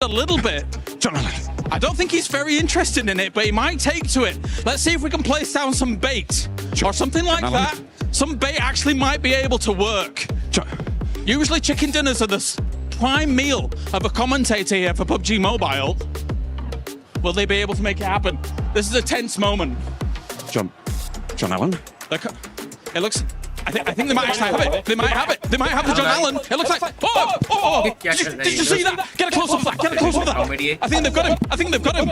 a little bit. I don't think he's very interested in it, but he might take to it. Let's see if we can place down some bait or something like that. Some bait actually might be able to work. Usually chicken dinners are the prime meal of a commentator here for PUBG Mobile. Will they be able to make it happen? This is a tense moment. John Allen? It looks... I think they might actually have it. They might have it. They might have the John Allen. It looks like... Did you see that? Get a close-up of that. Get a close-up of that. I think they've got him. I think they've got him.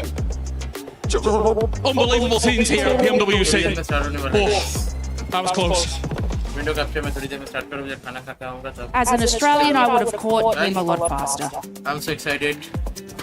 Unbelievable scenes here at PMWC. That was close. As an Australian, I would have caught him a lot faster. I'm so excited.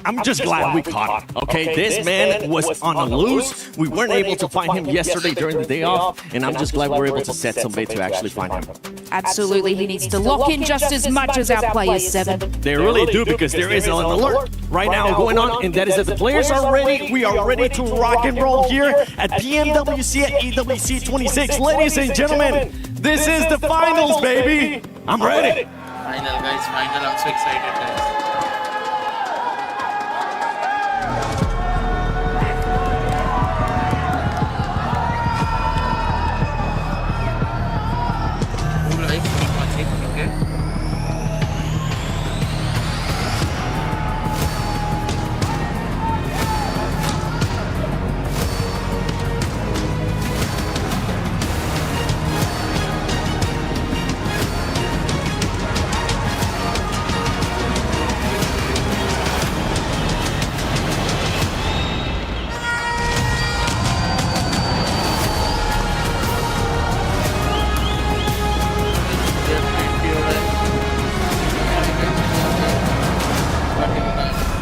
I'm just glad we caught him, okay? This man was on a loose. We weren't able to find him yesterday during the day off, and I'm just glad we're able to set some bait to actually find him. Absolutely, he needs to lock in just as much as our players, Seven. They really do, because there is an alert right now going on, and that is that the players are ready. We are ready to rock and roll here at PMWC at EWC 26. Ladies and gentlemen, this is the finals, baby. I'm ready. Final, guys. Final. I'm so excited, guys.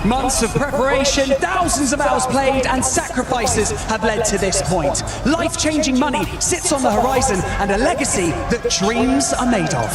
Months of preparation, thousands of hours played, and sacrifices have led to this point. Life-changing money sits on the horizon, and a legacy that dreams are made of.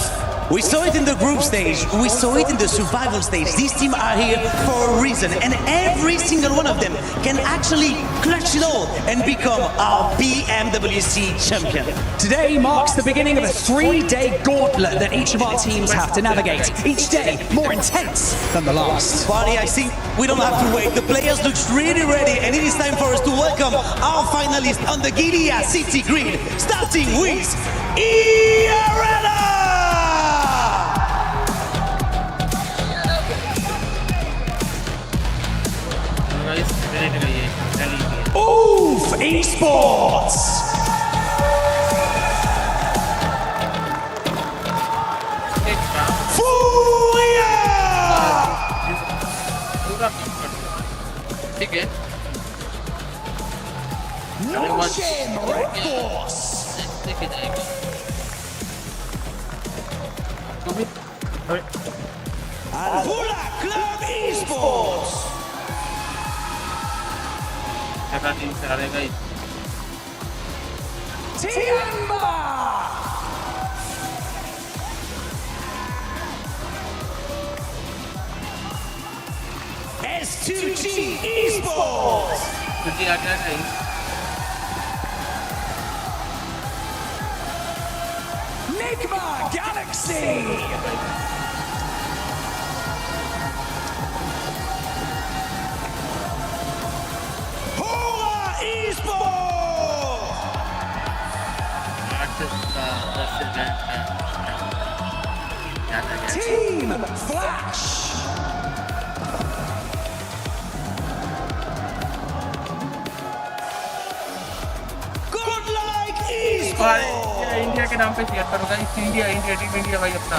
We saw it in the group stage, we saw it in the survival stage. These teams are here for a reason, and every single one of them can actually clutch it all and become our PMWC champion. Today marks the beginning of a 3-day gauntlet that each of our teams have to navigate. Each day more intense than the last. Barney, I think we don't have to wait. The players look really ready, and it is time for us to welcome our finalists on the Gilead City grid, starting with ERL! Oof! Esports! Furia! Notion Red Force! Alhula Club Esports! Tiamba! S2G Esports! Nigma Galaxy! Team Flash! Good luck, Esports! India के नाम पे share करो guys India team India भाई अपना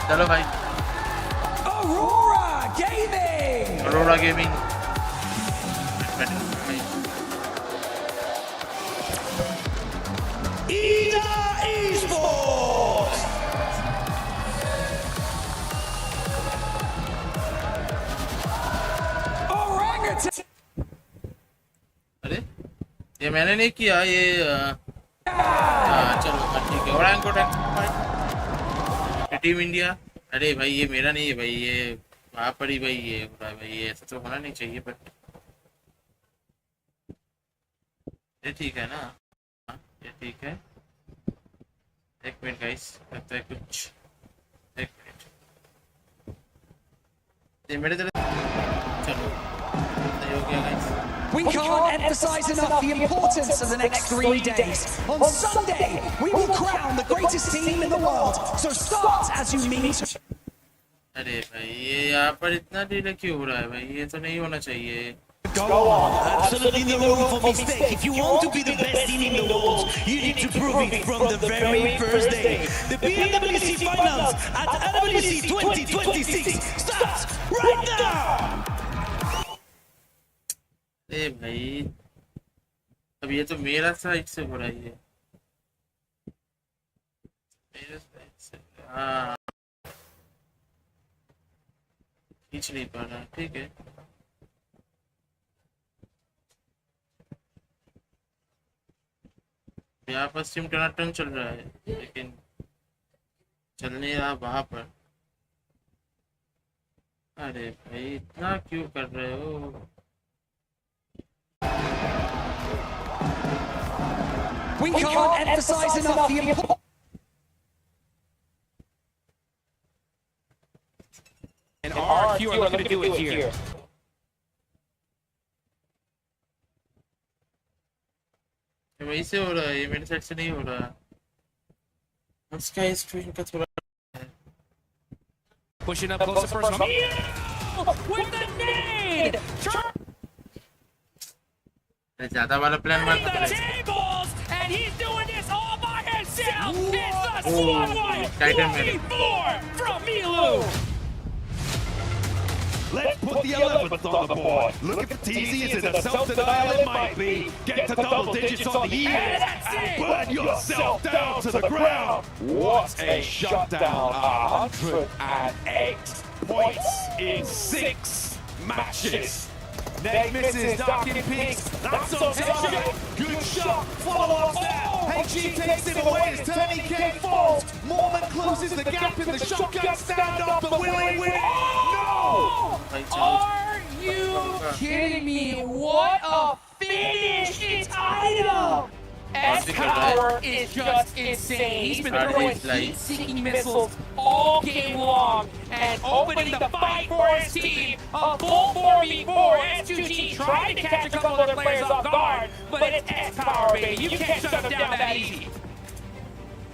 चलो भाई Aurora Aurora Gaming! Gaming Esports! Orangutan! अरे ये मैंने नहीं किया ये चलो ठीक है ओरांगुटान भाई टीम इंडिया अरे भाई ये मेरा नहीं है भाई ये वहाँ पर ही भाई ये हो रहा है भाई ये ऐसा तो होना नहीं चाहिए बट ये ठीक है ना ये ठीक है एक मिनट गाइस लगता है कुछ एक मिनट ये मेरे तरह हो गया guys We can't emphasize enough the importance of the next 3 days. On Sunday, we will crown the greatest team in the world. So start as you mean to. अरे भाई ये यहाँ पर इतना डिले क्यों हो रहा है भाई ये तो नहीं होना चाहिए Go on, absolutely no room for mistake. If you want to be the best team in the world, you need to prove it from the very first day. The PMWC Finals at EWC 2026 starts right now! अरे भाई अब ये तो मेरा side से हो रहा है ये मेरे साइड से हाँ खींच नहीं पा रहा ठीक है यहाँ पर सिम टनाटन चल रहा है लेकिन चल नहीं रहा वहां पर अरे भाई इतना क्यों कर रहे हो We can't emphasize enough the importance. And RQ are looking to do it here. वहीं से हो रहा है ये मेरे साइड से नहीं हो रहा स्काई स्क्रीन का थोड़ा Pushing up closer first. With the nade! ज्यादा वाला प्लान मारना The पड़ेगा tables! And he's doing this all by himself! It's the Swan White! Titan Man. 24 from Milu! Let's put the elephant on the board. Look at the teasy, is it a self-denial? It might be. Get to double digits on the years and burn yourself down to the ground. What a shutdown. 108 points in 6 matches. Nate misses, Darkin peaks. That's on target. Good shot. Follow up there. HG takes it away as Turney K falls. Mormon closes the gap in the shotgun standoff, but will he win? No! Are you kidding me? What a finish! It's Ida! S-Power is just insane. He's been throwing heat-seeking missiles all game long and opening the fight for his team. A full 4v4. S2G tried to catch a couple other players off guard, but it's S-Power, baby. You can't shut him down that easy.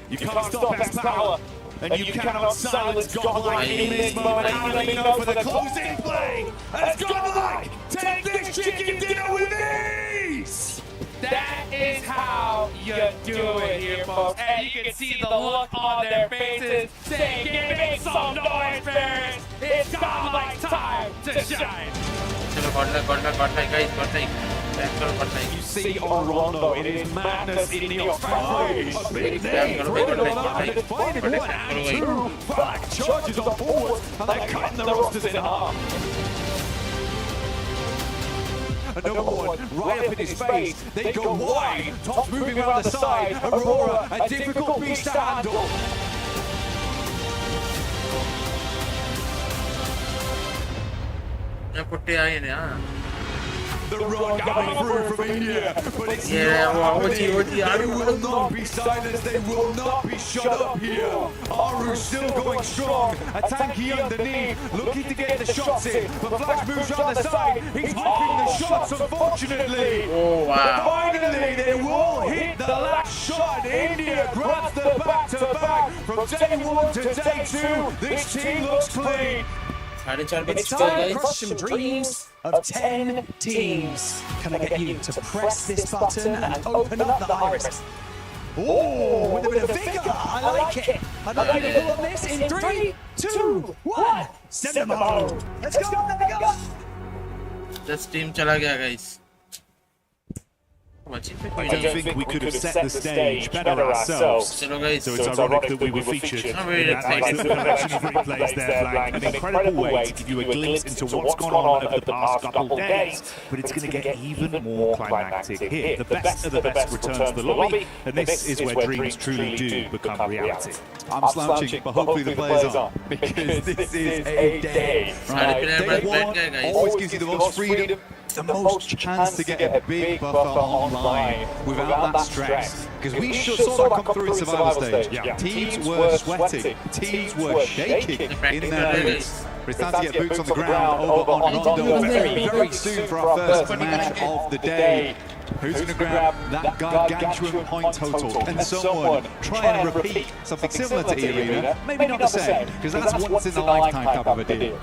You can't stop S-Power, and you cannot silence Godlike in this moment. Handling over the closing play as Godlike take this chicken dinner with ease! That is how you do it here, folks. And you can see the look on their faces saying, "Make some noise, parents. It's Godlike time to shine." चलो godlike guys godlike back करो godlike You see on Rondo, it is madness in the offense. A big name, finding 1 and 2. Black charges on forward, and they're cutting the rosters in half. Another one right up in his face. They go wide. Top's moving around the side. Aurora, a difficult beast to handle. मैं पुट्टे आए ने हाँ The run coming through from India, but it's Yeah, not well, happening. OG, They will not be silenced. They will not be shut up here. Aru's still going strong. A tanky underneath, looking to get the shots in, but Flash moves around the side. He's blocking the shots, unfortunately. Oh, wow. But finally, they will hit the last shot. India grabs the back-to-back from day 1 to day 2. This team looks clean. 4.5 It's time to crush some dreams of 10 teams. Can I get you to press this button and open up the iris? Oh, with a bit of vigor. I like it. I'd like you to pull on this in 3, 2, 1. Send them home. Let's go. Let go. Just team चला गया guys अच्छी पे कोई I don't think we could have set the stage better ourselves. चलो guys So it's ironic that we were featured in that nice little collection of replays there, Blank. An incredible way to give you a glimpse into what's gone on over the past couple of days. But it's going to get even more climactic here. The best of the best return to the lobby, and this is where dreams truly do become reality. I'm slouching, but hopefully the players aren't, because this is a day. सारे player Day बैठ one गए guys always gives you the most freedom, the most chance to get a big buffer online without that stress. Because we saw that come through in survival stage. Yeah. Teams were sweating, teams were shaking in their boots. but it's time to get boots on the ground over on Rondo very, very soon for our first match of the day. Who's going to grab that gargantuan point total? Can someone try and repeat something similar to E-Arena? Maybe not the same, because that's once in a lifetime type of a deal.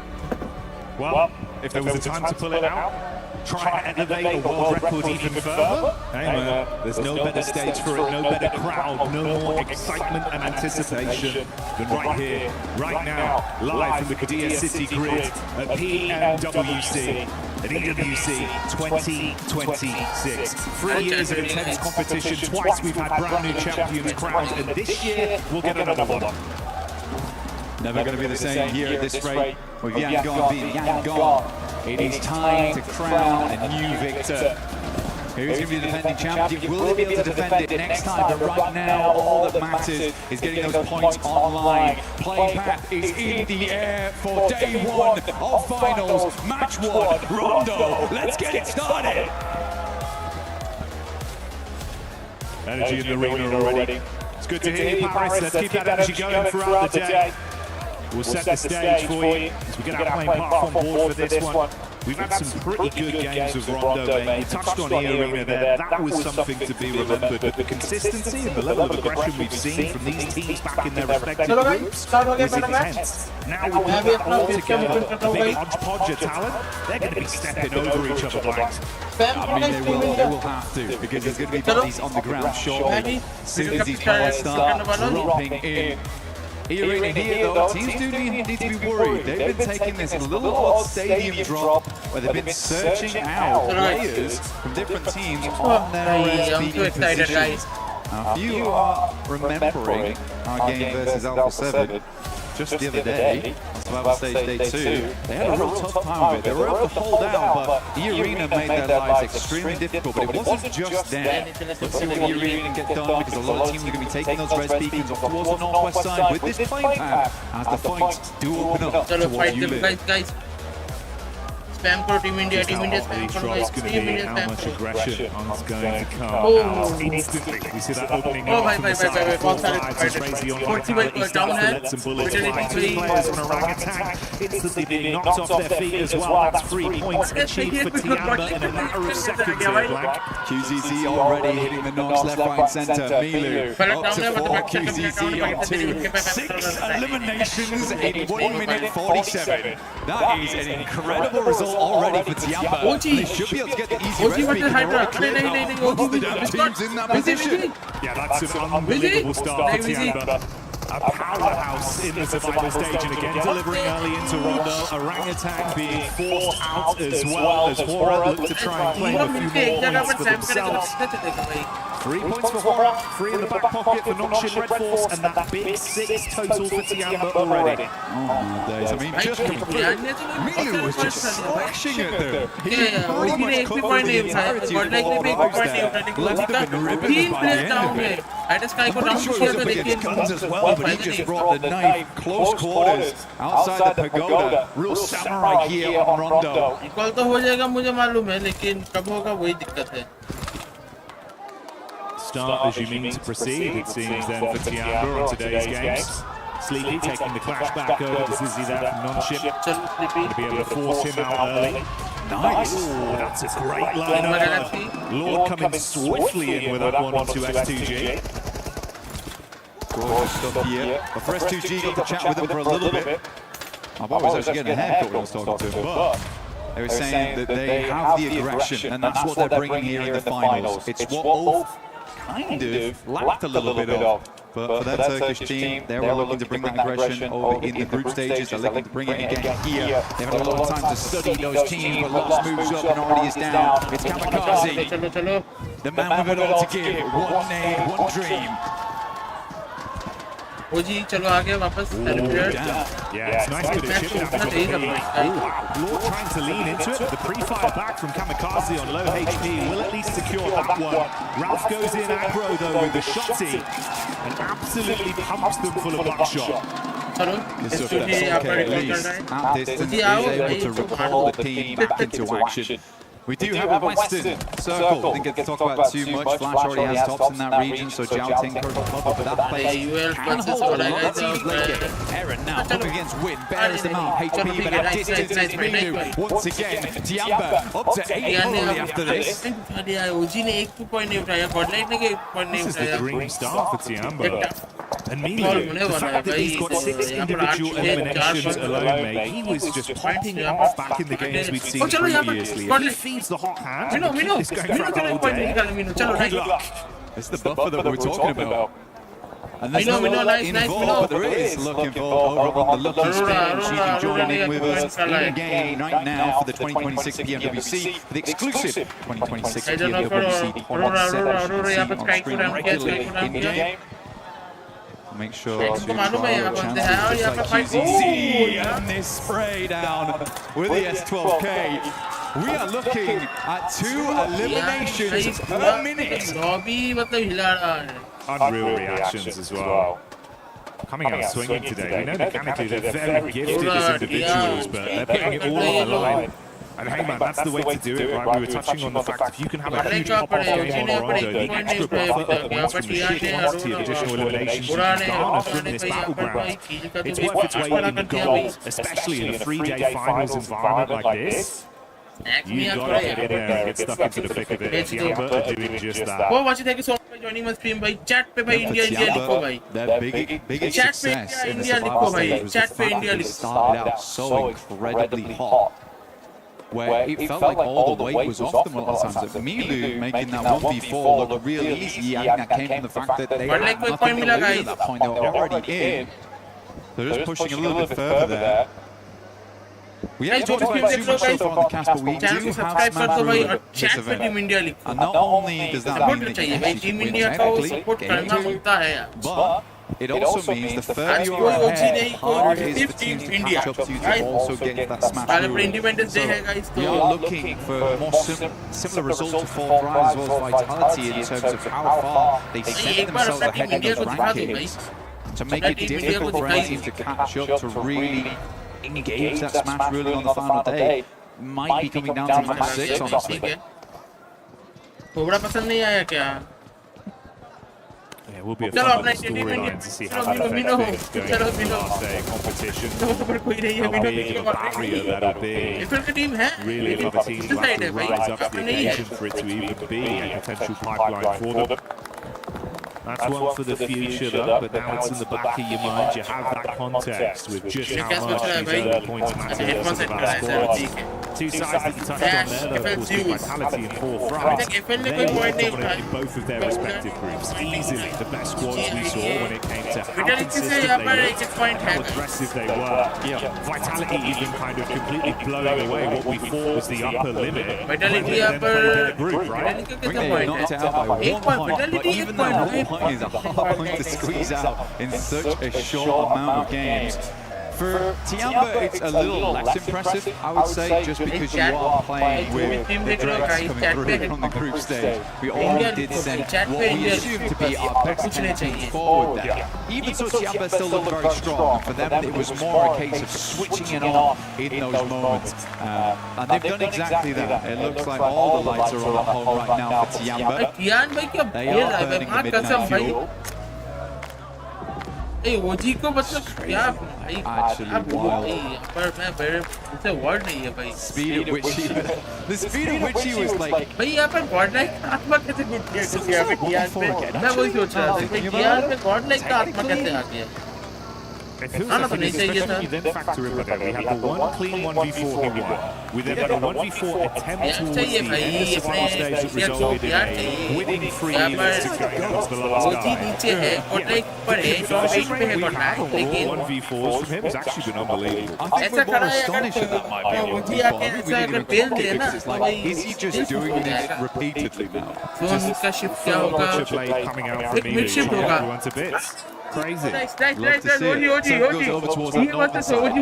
Well, if there was a time to pull it out, try and elevate a world record even further. Hey man, there's no better stage for it, no better crowd, no more excitement and anticipation than right here, right now, live from the Qiddiya City grid at PMWC, at EWC 2026. 3 years of intense competition, twice we've had brand new champions crowned, and this year we'll get another one. Never going to be the same here at this rate with Yangon being Yangon. It is time to crown a new victor. Who's going to be the defending champion? Will they be able to defend it next time? But right now, all that matters is getting those points online. Playback is in the air for day one of finals. Match one, Rondo. Let's get it started. Energy in the arena already. It's good to hear you, Paris. Let's keep that energy going throughout the day. We'll set the stage for you as we get our playing platform board for this one. We've had some pretty good games of Rondo, mate. You touched on E-Arena there. That was something to be remembered. But the consistency and the level of aggression we've seen from these teams back in their respective groups was intense. Now we put that all together, a big hodgepodge of talent. They're going to be stepping over each other, Blanks. I mean, they will have to, because there's going to be bodies on the ground shortly. As soon as these players start dropping in. E-Arena here, though, teams do need to be worried. They've been taking this little odd stadium drop where they've been searching out players from different teams on their peaking positions. Now, if you are remembering our game versus Alpha 7 just the other day, on Survival Stage Day 2, they had a real tough time of it. They were able to hold out, but E-Arena made their lives extremely difficult. But it wasn't just them. Let's see what E-Arena can get done, because a lot of teams are going to be taking those res beacons off towards the northwest side with this plane path as the fights do open up towards you. Spam for Team India, Team India spam for It's going to be how much aggression is going to come out instantly. We see that opening up from the side of full sides as Razy on right hand, he starts to let some bullets fly. 2 players on Orangutan instantly being knocked off their feet as well. That's 3 points achieved for Tiamba in a matter of seconds here, Blank. QZZ already hitting the knocks left, right, centre. Milu up to 4, QZZ on 2. 6 eliminations in 1 minute 47. That is an incredible result already for Tiamba. They should be able to get the easy res beacon. They're already cleared out most of the damn teams in that position. Yeah, that's an unbelievable start for Tiamba. A powerhouse in the survival stage, and again delivering early into Rondo. Orangutan being forced out as well as Hora look to try and claim a few more points for themselves. 3 points for Hora, 3 in the back pocket for non-ship Red Force, and that big 6 total for Tiamba already. Oh my days, I mean, just completely. Milu was just slashing at them. He pretty much covered the entirety of what Rose there. Left them in ribbons by the end of it. I'm pretty sure he was up against guns as well, but he just brought the knife close quarters outside the pagoda. Real samurai here on Rondo. कल तो हो जाएगा मुझे मालूम है, लेकिन कब होगा वही दिक्कत है. Start as you mean to proceed, it seems then for Tiamba on today's games. Sleepy taking the clash back over to Zizzy there from non-ship. Going to be able to force him out early. Nice! Ooh, that's a great lineup. Lord coming swiftly in with that one onto S2G. Gorgeous stuff here. But for S2G, got to chat with him for a little bit. My boy was actually getting a haircut when I was talking to him, but they were saying that they have the aggression, and that's what they're bringing here in the finals. It's what Ulf kind of lacked a little bit of. But for their Turkish team, they were looking to bring that aggression over in the group stages. They're looking to bring it again here. They've had a lot of time to study those teams, but Lost moves up and already is down. It's Kamikaze, the man with it all to give. One name, one dream. जी चलो आगे वापस celebrate. Yeah, it's nice to chip down the Lord trying to lean into it. The pre-fire back from Kamikaze on low HP will at least secure that one. Ralph goes in aggro though with the shotty and absolutely pumps them full of buckshot. Good stuff there, Solke at least at distance is able to recall the team back into action. We do have a Western circle. Didn't get to talk about too much. Flash already has tops in that region, so Jiao Ting could cover, but that place can hold a lot of teams late game. Aaron now up against Win, bears them out. HP, but at distance is Minu. Once again, Tiamba up to 8 only after this. This is the dream start for Tiamba. And Minu, the fact that he's got 6 individual eliminations alone, mate, he was just popping off back in the games we'd seen previously. If he feeds the hot hand, he'll keep this going for a whole day. Good luck. It's the buffer that we're talking about. And there's no luck involved, but there is luck involved over on the lucky spin. She's joining with us in game right now for the 2026 PMWC, for the exclusive 2026 PMWC pod set that you can see on screen regularly in game. Make sure to try your chances just like QZZ and this spray down with the S12K. We are looking at 2 eliminations per minute. Unreal reactions as well. Coming out swinging today. We know mechanically they're very gifted as individuals, but they're putting it all on the line. And hey man, that's the way to do it, right? We were touching on the fact if you can have a huge pop-off game on Rondo, the extra buffer at once from the sheer quantity of additional eliminations you can garner from this battleground, it's worth its weight in gold, especially in a 3-day finals environment like this. You've got to get in there and get stuck into the thick of it. Tiamba are doing just that. Thank you so much for joining my stream. Chat pe bhai India likho bhai. Their biggest success in the survival stage was the fact that it started out so incredibly hot, where it felt like all the weight was off them a lot of times. Milu making that 1v4 look real easy. I think that came from the fact that they had nothing to lose at that point. They were already in. They're just pushing a little bit further there. We haven't talked about too much so far on the cast, but we do have Smash Rule in this event. And not only does that mean that you actually win technically, but it also means the further you are ahead, the harder it is for teams to catch up to also get that Smash Rule. So we are looking for more similar results to Fall Drive as well as Vitality in terms of how far they set themselves ahead in those rankings to make it difficult for any team to catch up, to really engage that Smash ruling on the final day. Might be coming down to match 6, honestly. Yeah, we'll be a fun storyline to see how that affects things going into the last day of competition. How big of a barrier that'll be. Really, if other teams will have to rise up to the occasion for it to even be a potential pipeline for them. That's one for the future though, but now it's in the back of your mind. You have that context with just how much these early points matter versus our squads. 2 sides that you touched on there, though, of course, with Vitality and Forthright. They dominated both of their respective groups. Easily the best squads we saw when it came to how consistent they looked, how aggressive they were. Vitality even kind of completely blowing away what we thought was the upper limit when they then played their group, right? I think they knocked it out by 1 point, but even that 1 point is a hard point to squeeze out in such a short amount of games. For Tiamba, it's a little less impressive, I would say, just because you are playing with the Drakes coming through from the group stage. We already did send what we assumed to be our best team forward there. Even so, Tiamba still looked very strong. For them, it was more a case of switching it on in those moments. And they've done exactly that. It looks like all the lights are on at home right now for Tiamba. They are burning the midnight fuel. ओजी को मतलब क्या actually wild. पर मैं उसे word नहीं है भाई speed at which he the speed at which he was like भाई यहाँ पर गॉड लाइक आत्मा कैसे गुड किया किसी यहाँ पे गियान पे मैं वही सोच रहा था भाई गियान पे गॉड लाइक का आत्मा कैसे आ गया It feels like it is, especially when you then factor in, but we had the one clean 1v4 he won. We then had a 1v4 attempt towards the end of the final stage that resulted in a winning 3 units to go against the last guy. Finishing rate we've had all 1v4s from him has actually been unbelievable. I think we're more astonished at that, might be a 1v4. I think we need to look at it because it's like, is he just doing this repeatedly now? Just blade coming out from me, everyone to bits. Crazy. Love to see it. Sun goes over towards that north side.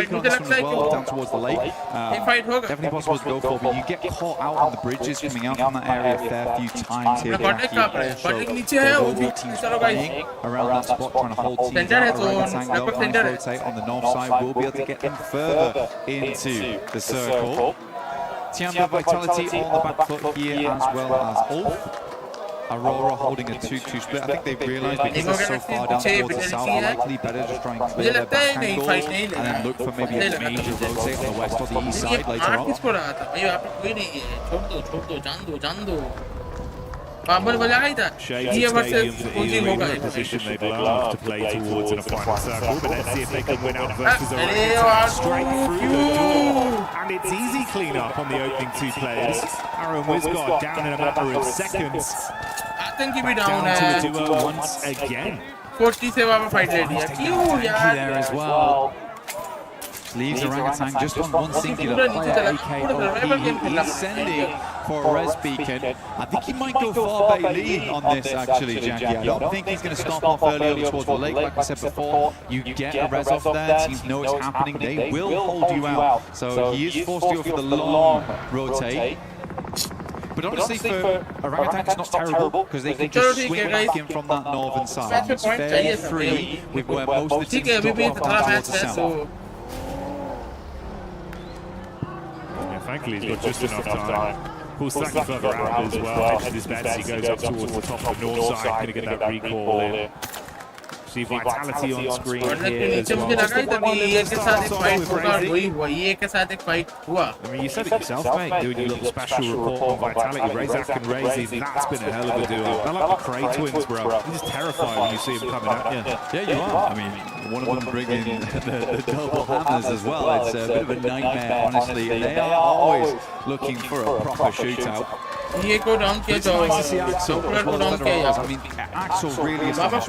Down towards the lake. Definitely possible to go for, but you get caught out on the bridges coming out from that area a fair few times here. There will be teams playing around that spot, trying to hold teams out around the tank. They'll rotate on the north side. We'll be able to get them further into the circle. Tiamba Vitality on the back foot here, as well as Ulf. Aurora holding a 2-2 split. I think they've realised because they're so far down towards the south, they're likely better just try and clear their back angles and then look for maybe a major rotate on the west or the east side later on. Shades Stadium for Ealing, a position they'd love to play towards in a final circle, but let's see if they can win out versus Orangutan straight through the door. And it's easy clean up on the opening two players. Aaron Wisgod down in a matter of seconds. Down to a duo once again. 40 se wapa fight le liya. Kyun yaar? There as well. Leaves Orangutan just on one singular player, he's sending for a res beacon. I think he might go far Bailey on this actually, Jackie. I don't think he's going to stop off early towards the lake. Like I said before, you get a res off there, teams know it's happening, they will hold you out. So he is forced to go for the long rotate. But honestly, for Orangutan, it's not terrible because they can just swing back in from that northern side. It's fairly free with where most of the teams drop off towards the south. Thankfully, he's got just enough time. Pulls slightly further out as well. Edges his bets, he goes up towards the top of the north side, going to get that recall in. See Vitality on screen here as well. I mean, you said it yourself, mate, doing your little special report on Vitality. Razak and Razy, that's been a hell of a duo. I like the Cray twins, bro. You're just terrified when you see them coming at you. Yeah, you are. I mean, one of them bringing the double hammers as well. It's a bit of a nightmare, honestly. They are always looking for a proper shootout. ये को down किया जाओ Axel really established.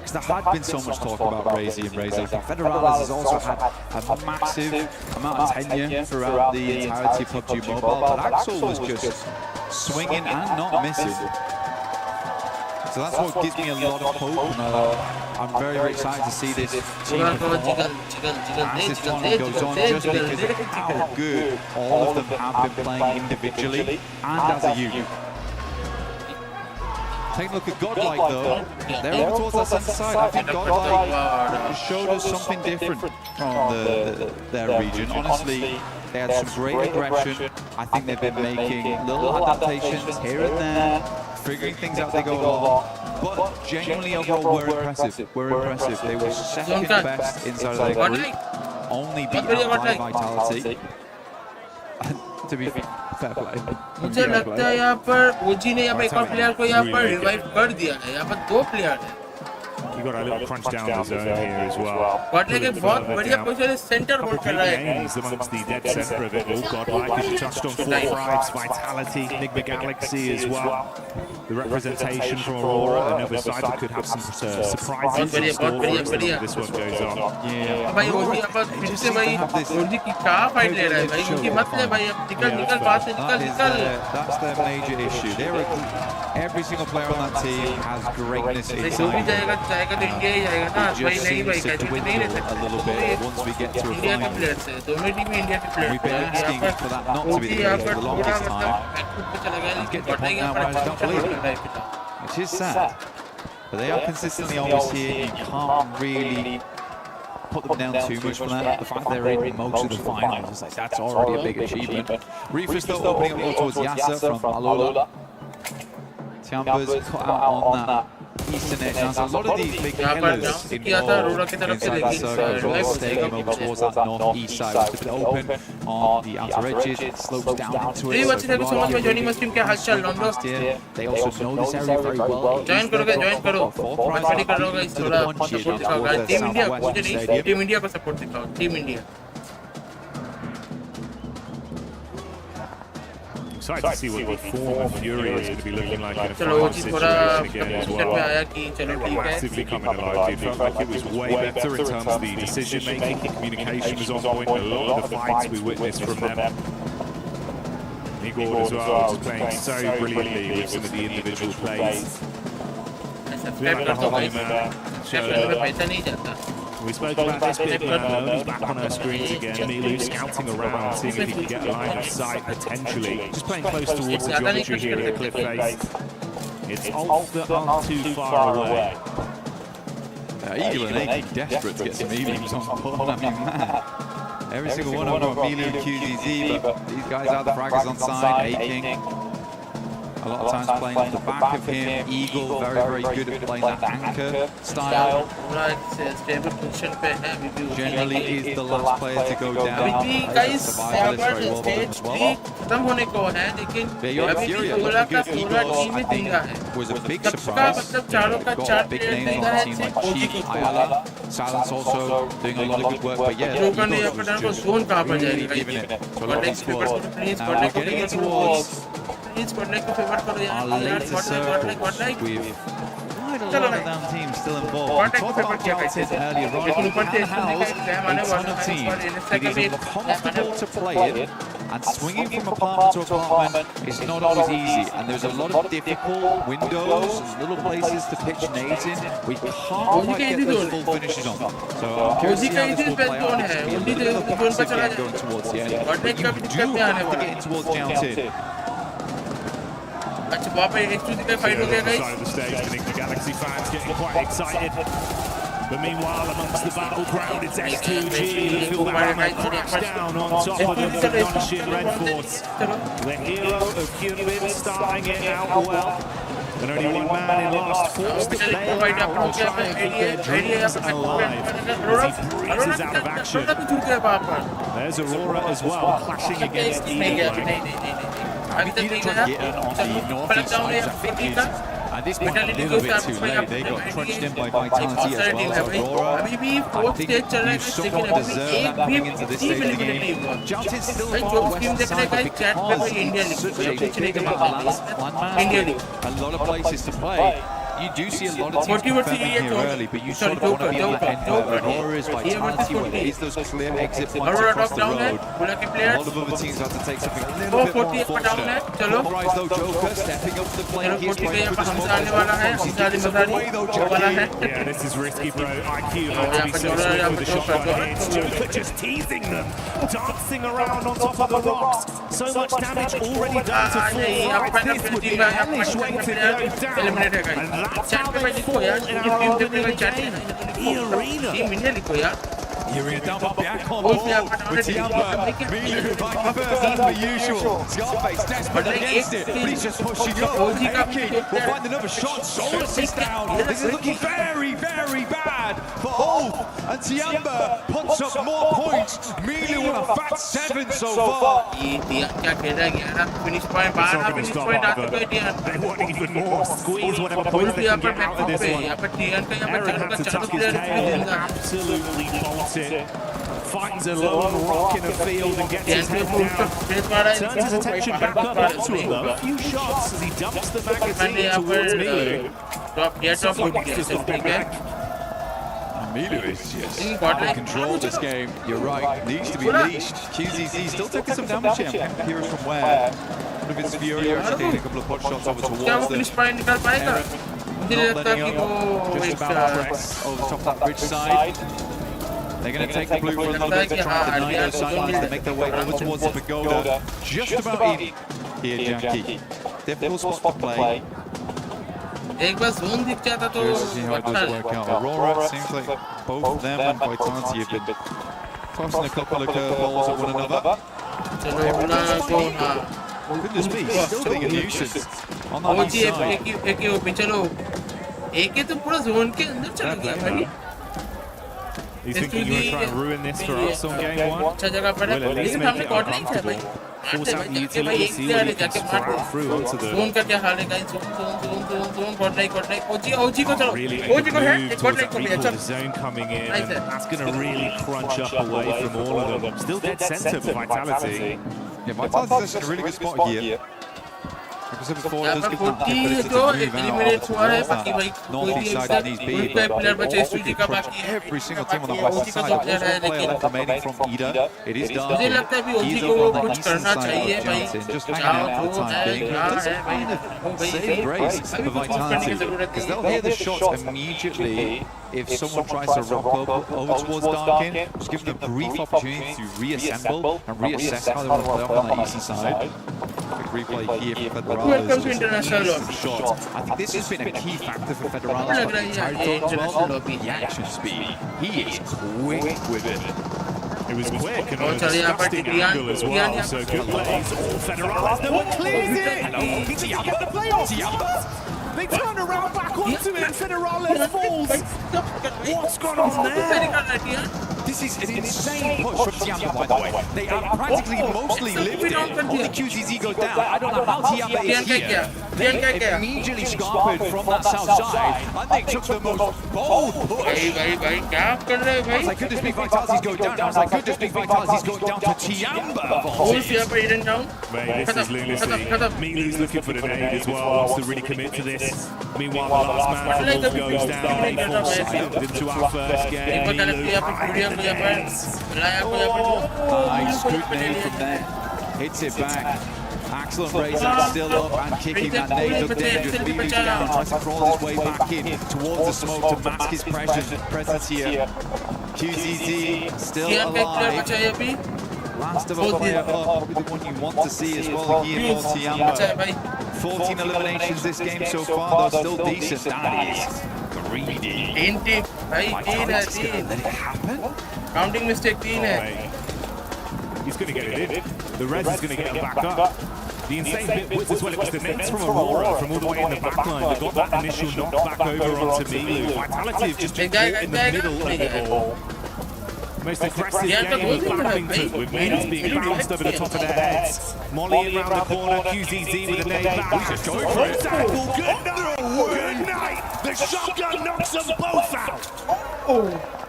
Because there had been so much talk about Razy and Razak. Federales has also had a massive amount of tenure throughout the entirety of PUBG Mobile, but Axel was just swinging and not missing. So that's what gives me a lot of hope, and I'm very, very excited to see this team perform as this tournament goes on, just because of how good all of them have been playing individually and as a unit. Take a look at Godlike though, they're over towards that centre side. I think Godlike showed us something different from their region. Honestly, they had some great aggression. I think they've been making little adaptations here and there, figuring things out as they go along. But genuinely overall, we're impressive. They were second best inside of their group, only beat out by Vitality. To be fair play. मुझे लगता है यहाँ पर ओजी ने यहाँ पे एक और प्लेयर को यहाँ पर रिवाइव कर दिया है. यहाँ पर दो प्लेयर हैं. You got a little crunch down the zone here as well. Godlike एक बहुत बढ़िया पोजीशन सेंटर होल्ड कर रहा है. Amongst the dead center of it all. Godlike, as you touched on, 4 Thrives, Vitality, Enigma Galaxy as well. The representation from Aurora, another side that could have some surprises in store for us if this one goes on. Yeah. भाई ओजी यहाँ पर फिर से भाई ओजी की कहाँ fight ले रहा है भाई. उनकी मत ले भाई. अब निकल बाहर से निकल. That's their major issue. Every single player on that team has greatness जो भी inside. जाएगा तो इंडिया ही जाएगा ना. भाई नहीं भाई कैसे नहीं रह सकते. A little bit once we get to a India के final. प्लेयर्स हैं. दोनों टीम इंडिया के players We've been asking for that not to be the case for the longest time. Get to the point now where I just don't believe it, which is sad. But they are consistently always here. You can't really put them down too much for that. The fact they're in most of the finals, it's like, that's already a big achievement. Reefers though opening up more towards Yasser from Alola. Tiamba's cut out on that eastern edge. Now, so a lot of these big pillars involved inside that circle, as well, staying over towards that north-east side. It's a bit open on the outer edges, it slopes down into it. So they also know this area very well. Join करोगे to the punch here towards the southwest stadium. Team India को support दिखाओ. Team India. Excited to see what the form of Fury is going to be looking like in a final situation again as well. Massively coming alive, dude. Felt like it was way better in terms of the decision making. Communication was on point. A lot of the fights we witnessed from them. Igor as well, just playing so brilliantly with some of the individual plays. We spoke about this bit, he's back on our screens again. Milu scouting around, seeing if he can get a line of sight potentially. Just playing close towards the geometry here at the cliff face. It's Ulf that aren't too far away. Eagle and Aki desperate to get some evenings on board. I mean, man, Every single one of them got Milu and QZZ, but these guys out the fraggers on side, A-King. A lot of times playing off the back of him. Eagle, very, very good at playing that anchor style. Generally is the last player to go down. Survivalist very well but you're furious. Because Eagle, I think, was a big surprise. Got big names on the team like Chief, Ayala. Silence also doing a lot of good work. But yeah, Eagle was just really giving it to a lot of squad. Now we're getting it towards our later circles with quite a lot of damn teams still involved. We talked about Jaltin earlier on. He can house a ton of teams. It is uncomfortable to play it, and swinging from apartment to apartment is not always easy. And there's a lot of difficult windows and little places to pitch nades in. We can't quite get those full finishes on. So I'm curious to see how this will play out. It's going to be a little bit of a passive game going towards the end. But you do have to get in towards Jaltin. Side of the stage, I think the Galaxy fans getting quite excited. But meanwhile, amongst the battleground, it's S2G that feel that hammer crash down on top of them from non-shit Red Force. The hero of Hyunbin starting it out well. And only one man in last force to play out and try and keep their dreams alive as he breezes out of action. There's Aurora as well, clashing against Eagle. We need to try to get in on the northeast side of that and this went a little bit too late. They got crunched in by Vitality as well as Aurora. I think you somewhat deserve that coming into this stage of the game. Jaltin's still far west side, but because such a big landmass, a lot of places to play. You do see a lot of teams confirming here early, but you sort of want to be on that end where Aurora is, Vitality, where there is those clear exit points across the road. A lot of other teams have to take something a little bit more fortunate. Polarized though, Joker stepping up to the plate. He's trying to put the smoke. He's getting some away though, Jackie. Yeah, this is risky, bro. IQ had to be so swift with the shotgun hits. Joker just teasing them, dancing around on top of the rocks. So much damage already done to full. This would be a hellish way to go down. That's how they fall in our arena. The arena down by Bianco on the ball with Tiamba. Milu back first as usual. Scarface desperate against it, but he's just pushing up. A-King will find another shot. Solus is down. This is looking very, very bad for Ulf. And Tiamba puts up more points. Milu on a fat 7 so far. It's not going to stop either. They want even more. Squeeze whatever points they can get out of this one. Aaron had to tuck his tail and absolutely bolt it. Finds a lone rock in the field and gets his head down. Turns his attention back up onto him though. A few shots as he dumps the magazine towards Milu. So watch this one back. Milu is just out of control this game. You're right, needs to be leashed. QZZ still taking some damage here. I'm curious from where. One of his Fury actually taking a couple of pot shots over towards them. Not letting up, just about press over the top of that bridge side. They're going to take the blue for a little bit to try and deny those sidelines to make their way over towards the pagoda. Just about in here, Jackie. Difficult spot to play. Curious to see how it does work out. Aurora, it seems like both of them and Vitality have been tossing a couple of curveballs at one another. Goodness me, still being a nuisance on that east side. He's thinking you're going to try and ruin this for us on game one. We'll at least make it uncomfortable. Force out the utility, see what he can strike through onto the... Really move towards that recall zone coming in, and that's going to really crunch up away from all of them. Still dead center for Vitality. Yeah, Vitality's in a really good spot here. Like I said before, it does give them the ability to move out that northeast side of these B, but they also can crunch every single team on the west side. There's one player left remaining from Ida. It is Darkin. He's over on the eastern side of Jaltin, just hanging out for the time being. It does kind of save grace for Vitality, because they'll hear the shots immediately if someone tries to rock up over towards Darkin. Just give them a brief opportunity to reassemble and reassess how they want to play off on that eastern side. Quick replay here for Federales. Shots. I think this has been a key factor for Federales, but the entire as well, the action speed. He is quick with it. It It was quick and Oh, on a sorry, disgusting angle as well. So good plays. Oh, Federales, no one clears it. Hello, Tiamba the play on Tiamba. They turn around back onto it. Federales falls. What's gone on there? This is an insane push from Tiamba, by the way. They are practically mostly lifted. Only QZZ goes down. I don't know how Tiamba is here. They immediately scarpered from that south side, and they took the most bold push. I was like, goodness me, Vitality's going down. I was like, goodness me, Vitality's going down to Tiamba. Who's here for Eden down? Mate, this is lunacy. Milu's looking for the nade as well, wants to really commit to this. Meanwhile, the last man from Wolf goes down. They fall silent into our first game. Milu, nice, good nade from there. Hits it back. Excellent Razor still up and kicking that nade up dangerous. Milu's down, tries to crawl his way back in towards the smoke to mask his presence here. QZZ still alive. Last of a player up, probably the one you want to see as well here for Tiamba. 14 eliminations this game so far, though still decent. That is greedy. Let it happen? Counting mistake, he's going to get it in. The Reds is going to get him back up. The insane bit was as well, it was the nades from Aurora from all the way in the back line that got that initial knock back over onto Milu. Vitality have just been caught in the middle of it all. Most aggressive game of badminton, with nades being bounced over the top of their heads. Molly around the corner, QZZ with a nade back. He's just going for it. Good night! The shotgun knocks them both out!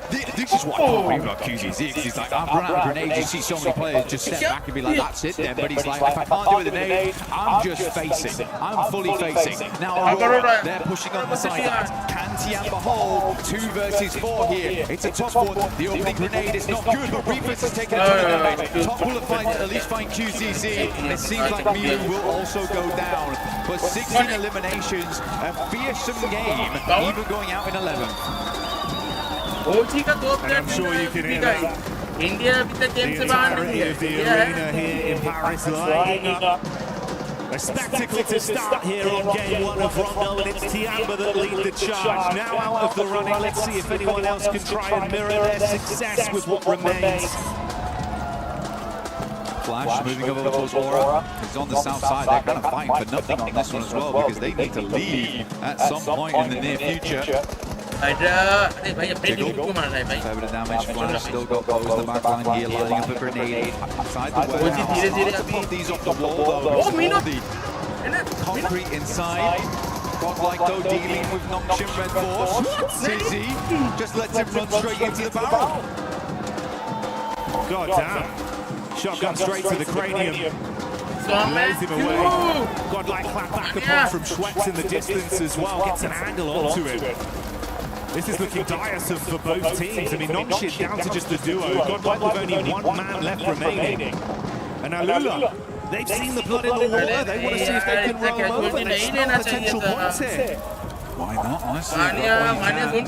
This is what I can't believe about QZZ, because he's like, I've run out of grenades. You see so many players just step back and be like, that's it then. But he's like, if I can't do it with a nade, I'm just facing. I'm fully facing. Now Aurora, they're pushing on the sidelines. Can Tiamba hold 2 versus 4 here? It's a tough one. The opening grenade is not good, but Reefus has taken a ton of damage. Top will at least find QZZ. It seems like Milu will also go down. But 16 eliminations, a fearsome game, even going out in 11th. And I'm sure you can hear that. India with the game The entirety of the arena here in Paris lighting up. A spectacle to start here on game 1 of Rondo, and it's Tiamba that lead the charge. Now out of the running, let's see if anyone else can try and mirror their success with what remains. Flash moving over towards Aura. He's on the south side. They're kind of fighting for nothing on this one as well, because they need to leave at some point in the near future. Fair bit of damage. Flash still got Bows in the back line here, lining up a grenade inside the warehouse. Hard to pop these off the wall though. The concrete inside. Godlike though dealing with Nongshim Red Force. Tizzy just lets him run straight into the barrel. God damn. Shotgun straight to the cranium. Lays him away. Godlike clap back upon from Schweppes in the distance as well. Gets an angle onto him. This is looking tiresome for both teams. I mean, Nongshim down to just the duo. Godlike with only 1 man left remaining. And Alula, they've seen the blood in the water. They want to see if they can roll over. They smell potential points here. Why not, honestly? Alula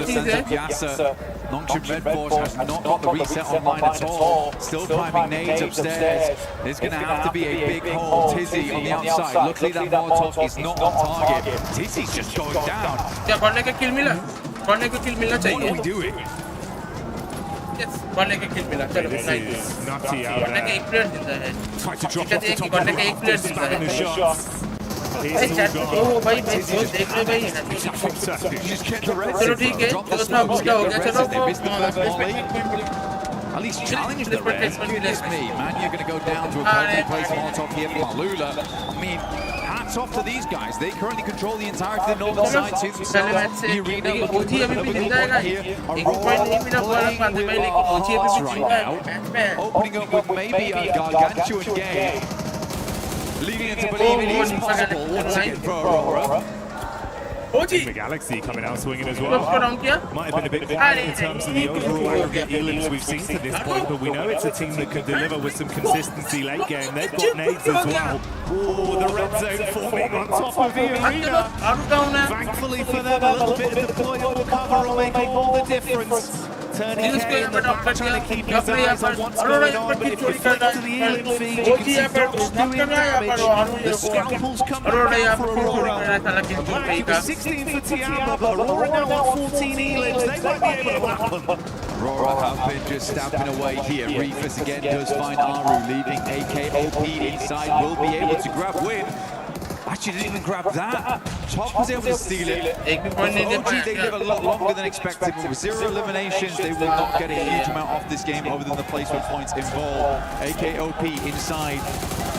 sends up Yasser. Nongshim Red Force has not got the reset online at all. Still priming nades upstairs. There's going to have to be a big hole. Tizzy on the outside. Luckily that Molotov is not on target. Tizzy's just going down. What are we doing? This is nutty out there. Tried to drop off the top of the roof, spamming the shots. It's all gone. Tizzy just kept the red zone. Drop the smoke, get the red zone. They missed the first volley. At least challenge the red. Goodness me, man, you're going to go down to a perfect place Molotov here from Alula. I mean, hats off to these guys. They currently control the entirety of the northern side to themselves. The arena looking for here. Aurora playing with our hearts right now. Opening up with maybe a gargantuan game. Leading it to believe it is possible once again for Aurora. The Galaxy coming out swinging as well. Might have been a bit quiet in terms of the overall aggregate elims we've seen to this point, but we know it's a team that can deliver with some consistency late game. They've got nades as well. Oh, the red zone forming on top of the arena. Thankfully for them, a little bit of deployable cover will make all the difference. turning K in the back, trying to keep his eyes on what's going on, but if you flick to the Elim feed, you can see Dots doing damage. The scalpels coming back for Aurora. Gpay 16 for Tiamba, but Aurora now on 14 Elims. They might be able to lap them. Aurora have been just stamping away here. Reefus again does find Aru, leaving AKOP inside, will be able to grab win. Actually didn't even grab that. Top was able to steal it. OG, they live a lot longer than expected, but with 0 eliminations, they will not get a huge amount off this game other than the placement points involved. AKOP inside,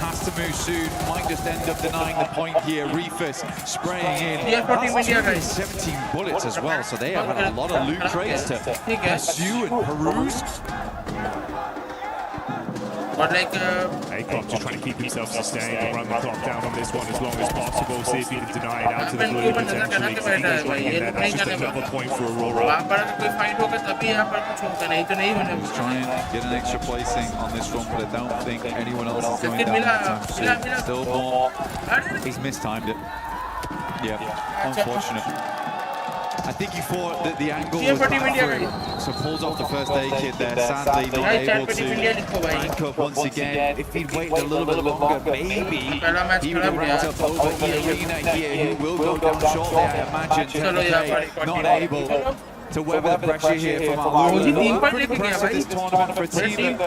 has to move soon, might just end up denying the point here. Reefus spraying in. That's 17 bullets as well, so they have had a lot of loot crates to pursue and peruse. But like, Akon just trying to keep himself sustained and run the clock down on this one as long as possible. See if he can deny it out to the blue potentially. So he goes right in there. That's just another point for Aurora. He's trying to get an extra placing on this run, but I don't think anyone else is going down anytime soon. Still more. He's mistimed it. Yeah, unfortunate. I think he thought that the angle was back through, so pulls off the first aid kit there. Sadly, not able to rank up once again. If he'd waited a little bit longer, maybe he would have ranked up over Arena here, who will go down shortly, I imagine. 10K, not able to weather the pressure here from Aurora. Pretty impressive this tournament for a team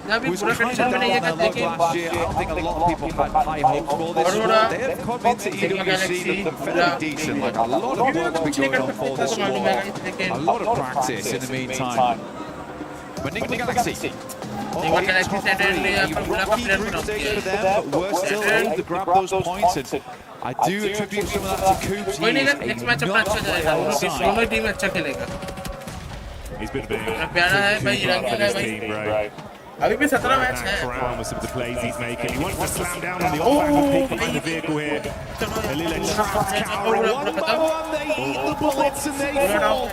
that was kind of down on their luck last year. I don't think a lot of people had high hopes for this squad. They have come into EWC looking fairly decent. Like a lot of work's been going on for this squad. A lot of practice in the meantime. But Nick the Galaxy. Lucky group stage for them, but we're still able to grab those points. And I do attribute some of that to Coops. He is not on the side. He's been big for this team, bro. Crown with some of the plays he's making. He wants to slam down on the off-angle peak behind the vehicle here. Alila trapped cowering. 1-1, they eat the bullets and they fall.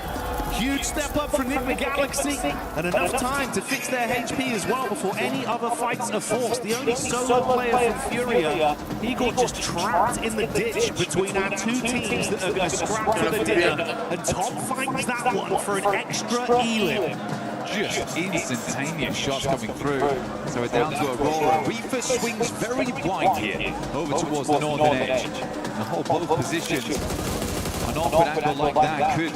Huge step up from Nick the Galaxy, and enough time to fix their HP as well before any other fights are forced. The only solo player from Furia, he got just trapped in the ditch between our two teams that are going to scrap for the dinner, and Tom finds that one for an extra Elim. Just instantaneous shots coming through. So we're down to Aurora. Reefus swings very wide here, over towards the northern edge. And hold both positions. An awkward angle like that could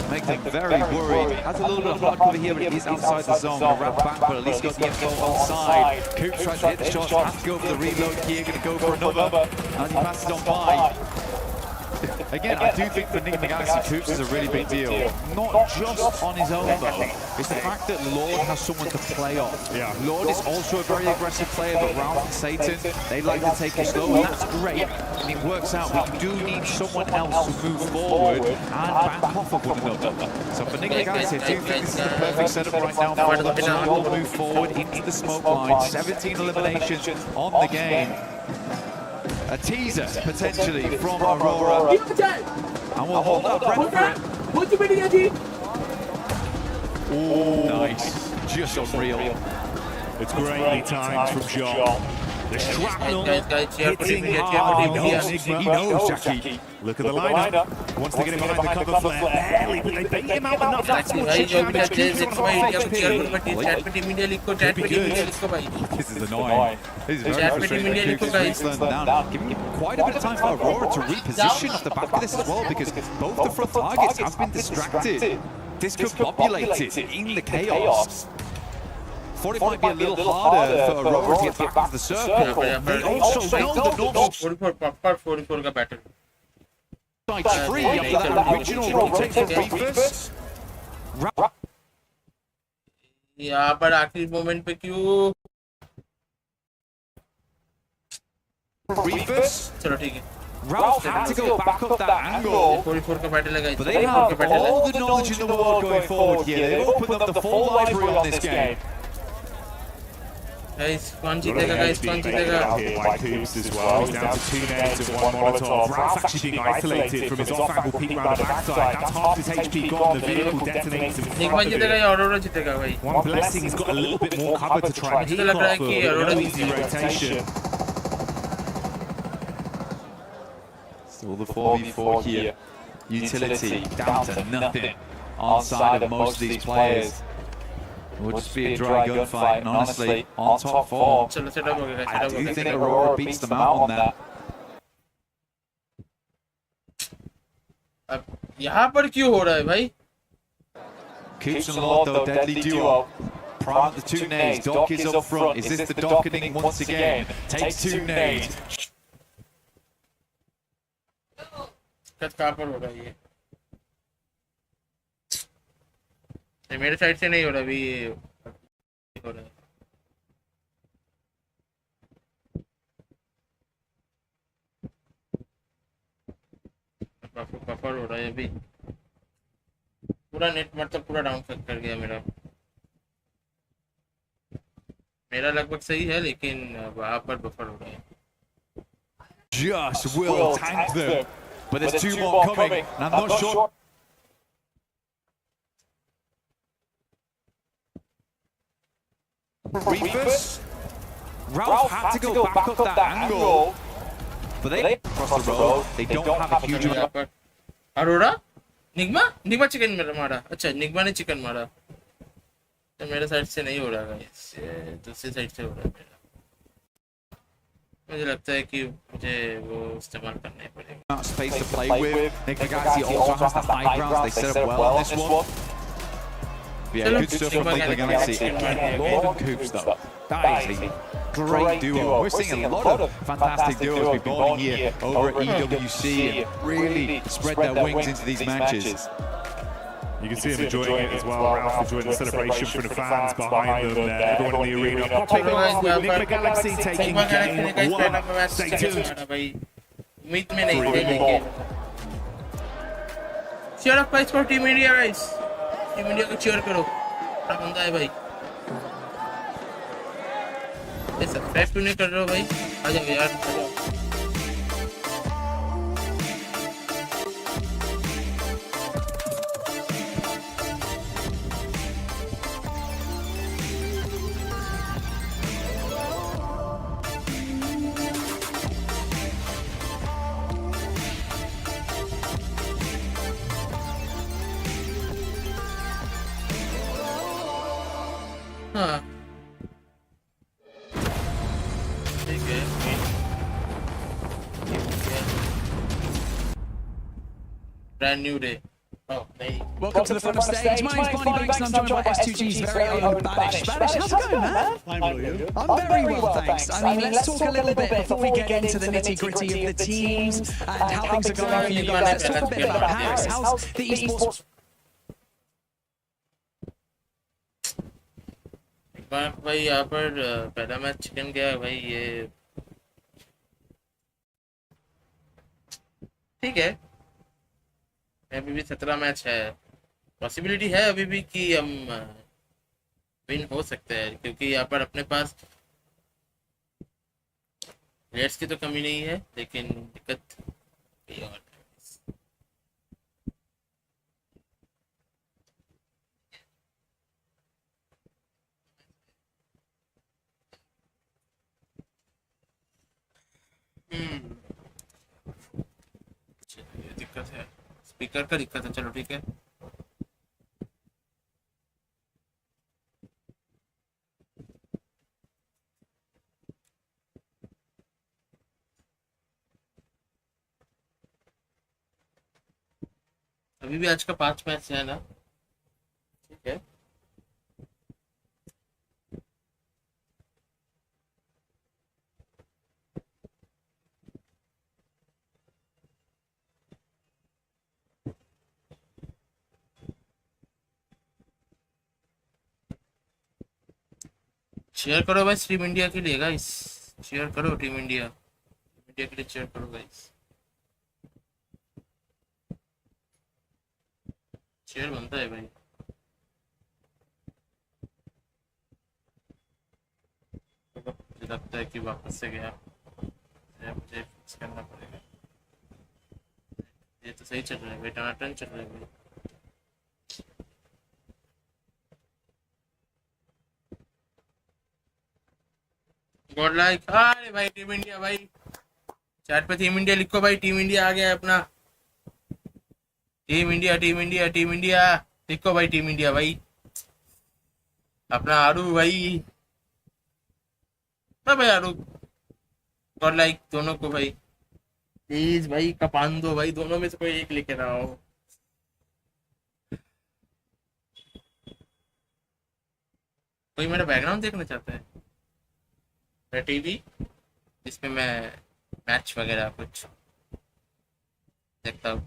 make them very worried. Has a little bit of hard cover here, but it is outside the zone. Gonna wrap back, but at least got the info on side. Coop tries to hit the shots, has to go for the reload here, gonna go for another. As he passes on by. Again, I do think for Nick the Galaxy, Coops is a really big deal. Not just on his own though, it's the fact that Lord has someone to play off. Yeah. Lord is also a very aggressive player, but Ralph and Satan, they like to take it slow, and that's great. And it works out, we do need someone else to move forward and back off of one another. So for Nick the Galaxy, I do think this is the perfect setup right now for them to all move forward into the smoke line. 17 eliminations on the game. A teaser, potentially, from Aurora. And we'll hold our breath for it. Ooh, nice. Just unreal. It's greatly timed from John. The shrapnel hitting hard. He knows Jackie. Look at the lineup. Once they get him behind the cover flare, barely, but they bait him out enough. That's what chip damage keeps on half HP. Could be good. This is annoying. This is very frustrating. Coops is slowing down. Giving quite a bit of time for Aurora to reposition off the back of this as well, because both the front targets have been distracted. Discombobulated in the chaos. Thought it might be a little harder for Aurora to get back into the circle. They also know the north side free after that original rotate from Reefus. यहाँ पर आखिरी moment पे क्यों Reefus, चलो ठीक है Ralph had to go back up that angle, but they have all the knowledge in the world going forward here. They've opened up the full library on this game. Guys, कौन जीतेगा guys, कौन जीतेगा? By Coops as well. He's down to 2 nades and 1 Molotov. Ralph actually being isolated from his off-angle peek around the backside. That's half his HP gone. The vehicle detonates in front of him. Aurora जीतेगा भाई. One Blessing has got a little bit more cover to try and peek off of, but no easy rotation. Still the 4v4 here. Utility down to nothing. on side of most of these players. It would just be a dry gunfight, and honestly, on top four, I do think Aurora beats them out on that. अब यहाँ पर क्यों हो रहा है भाई? Coops and Lord, though, deadly duo. Prime the two nades. Doc is up front. Is this the docketing once again? Takes two nades. कहाँ पर हो रहा है ये? मेरे साइड से नहीं हो रहा अभी, ये हो रहा है। बफर हो रहा है अभी, पूरा नेट मतलब पूरा डाउन कर गया मेरा। मेरा लगभग सही है लेकिन वहाँ पर बफर हो रहा है। Just will tank them, but there's two more coming, and I'm not sure. Reefers, Ralph had to go back up that angle, but they cross the road. They don't have a huge amount. Aurora, Nigma chicken मारा। अच्छा, निग्मा ने chicken मारा, तो मेरे side से नहीं हो रहा है, दूसरी साइड से हो रहा है मेरा। मुझे लगता है कि मुझे वो इस्तेमाल करना पड़ेगा। Space to play with. Nick Gagazzi also has the high grounds. They set up well on this one. Yeah, good stuff from Nick Gagazzi. Again, more than Coops though. That is a great duo. We're seeing a lot of fantastic duos be born here over at EWC. Really spread their wings into these matches. You can see him enjoying it as well. Ralph enjoying the celebration from the fans behind them. Everyone in the arena popping off with Nick Galaxy taking game one. Stay tuned. उम्मीद में नहीं थे लेकिन cheer up guys for Team India guys. Team India को cheer करो, क्या बंदा है भाई। ये सब्सक्राइब क्यों नहीं कर रहे हो भाई? आ जाओ यार, आ जाओ। हाँ ठीक है, brand new day. Oh, नहीं। Welcome to the front of stage. My name's Barney Banks and I'm joined by S2G's very own Banish. Banish, how's it going, man? I'm very well, thanks. I mean, let's talk a little bit before we get into the nitty-gritty of the teams and how things are going for you guys. Let's talk a bit about Paris. How's the esports? भाई यहाँ पर पहला match chicken गया है भाई, ये ठीक है। अभी भी 17 मैच है, पॉसिबिलिटी है अभी भी कि हम विन हो सकते हैं, क्योंकि यहाँ पर अपने पास प्लेयर्स की तो कमी नहीं है, लेकिन दिक्कत भी और है। ये दिक्कत है, स्पीकर का दिक्कत है। चलो ठीक है, अभी भी आज का 5 मैच है ना, ठीक है। शेयर करो भाई टीम इंडिया के लिए गाइस, शेयर करो टीम इंडिया के लिए शेयर करो गाइस, शेयर बनता है भाई। मुझे लगता है कि वापस से गया, मुझे फिक्स करना पड़ेगा। ये तो सही चल रहा है भाई, टनाटन चल रहा है भाई। गॉड लाइक, अरे भाई टीम इंडिया भाई, चैट पे टीम इंडिया लिखो भाई, टीम इंडिया आ गया है अपना। Team India team India team India देखो भाई टीम इंडिया भाई अपना आरू भाई भाई आरू और लाइक दोनों को भाई प्लीज भाई कपान दो भाई दोनों में से कोई एक लेके ना आओ। कोई मेरा बैकग्राउंड देखना चाहता है मेरा टीवी जिसमें मैं मैच वगैरह कुछ देखता हूँ।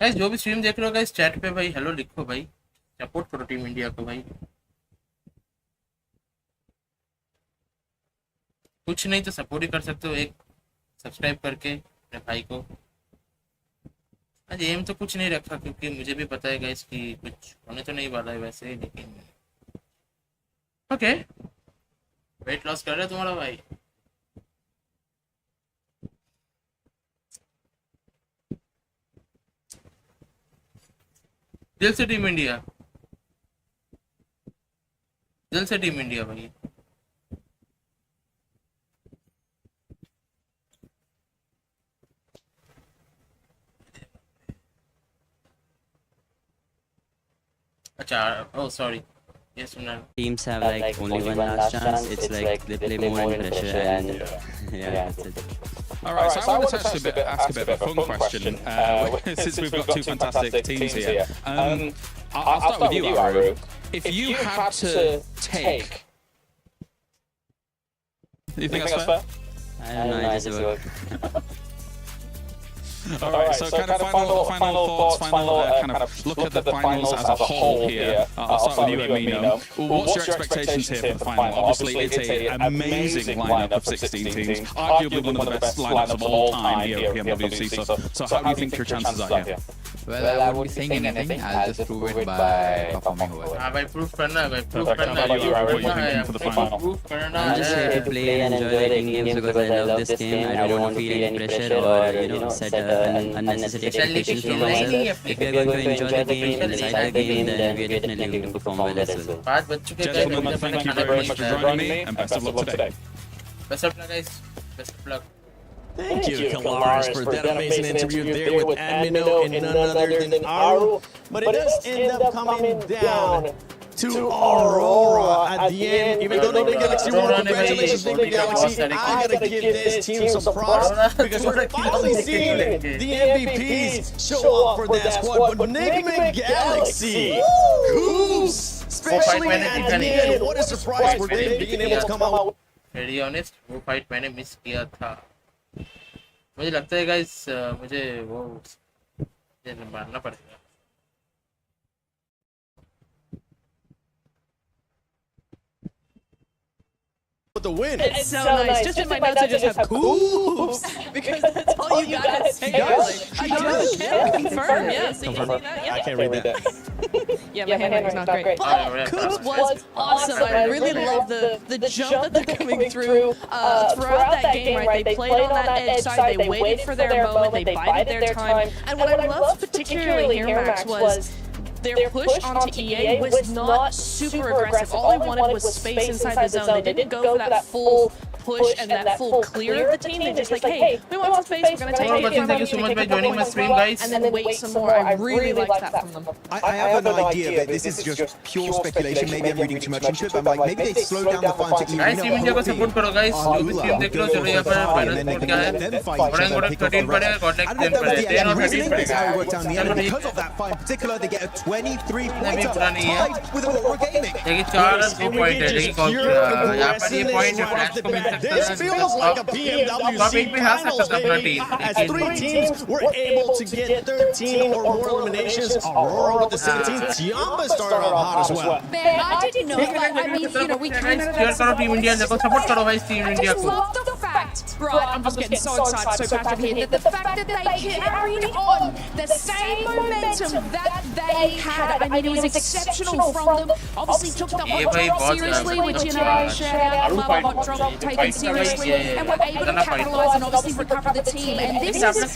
गाइस जो भी स्ट्रीम देख रहे हो गाइस चैट पे भाई हेलो लिखो भाई सपोर्ट करो टीम इंडिया को भाई। कुछ नहीं तो सपोर्ट ही कर सकते हो एक सब्सक्राइब करके अपने भाई को। आज एम तो कुछ नहीं रखा क्योंकि मुझे भी पता है गाइस कि कुछ होने तो नहीं वाला है वैसे लेकिन ओके वेट लॉस कर रहा है तुम्हारा भाई। दिल से टीम इंडिया भाई। अच्छा oh sorry yes सुना। Teams have like only one last chance. It's like they play more under pressure and yeah, that's it. All right, so I wanted to actually ask a bit of a fun question since we've got two fantastic teams here. I'll start with you, Aru. If you had to take, do you think that's fair? I don't know. I just work. All right, so kind of final thoughts, kind of look at the finals as a whole here. I'll start with you, Amino. What's your expectations here for the final? Obviously, it's an amazing lineup of 16 teams, arguably one of the best lineups of all time here at PMWC. So how do you think your chances are here? Well, I won't be saying anything. I'll just prove it by performing well. हाँ भाई proof करना है भाई proof करना What are you है thinking for the final? proof करना I'm just here to play and enjoy the games because I love this game. I don't want to feel any pressure or set unnecessary expectations from myself. If we are going to enjoy the game and decide the game, then we are definitely going to perform well as well. पाँच बज चुके हैं Gentlemen, thank you very much for joining me, and best of luck today. Best of luck guys, best of luck. Thank you, Kalaris, for that amazing interview there with Amino and none other than Aru. But it does end up coming down to Aurora at the end. Even though Nigma Galaxy won, congratulations, Nigma Galaxy. I gotta give this team some props because we're finally seeing the MVPs show up for that squad. But Nigma Galaxy, Coops, especially at the end, what a surprise for them being able to come out. Very honest, वो fight मैंने miss किया था। मुझे लगता है guys मुझे वो मारना पड़ेगा। The win. It's so nice. Just in my notes, I just have coops because that's all you gotta say. I just can't confirm. Yeah, so you can see that. Yeah. I can't read that. Yeah, my handwriting's not great. But Coops was awesome. I really love the jump that they're coming through throughout that game. Right, they played on that edge side. They waited for their moment. They bided their time. And what I loved particularly here, Max, was their push onto EA was not super aggressive. All they wanted was space inside the zone. They didn't go for that full push and that full clear of the team. They just like, hey, we want some space, we're going to take it. Thank you so much for joining my stream, guys. And then wait some more. I really liked that from them. I have an idea, but this is just pure speculation. Maybe I'm reading too much into it, but like maybe they slow down the final to guys, Team India को support करो guys. जो भी stream देख लो चलो यहाँ पर final score क्या है? गोरंग 13 पड़ेगा, Godlike 10 पड़ेगा, 10 और 13 पड़ेगा. Because of that fight in particular, they get a 23 pointer tied with what we're gaming. देखिए 4 और 2 पॉइंट है, देखिए यहाँ पर ये पॉइंट फ्लैश को मिल सकता है. Like a PMWC finals day, as 3 teams were able to get 13 or more eliminations. Aurora with the 17th, Tiamba started off hot as well. Man, I didn't know, but I mean, you know, we kind of cheer करो team India को support करो भाई team India को. love the fact, bro, I'm just getting so excited, so passionate here, that the fact that they carried on the same momentum that they had. I mean, it was exceptional from them. Obviously took the hot drop seriously, which, you know, shout out, love a hot drop taken seriously, and were able to capitalize and obviously recover the team. And this is a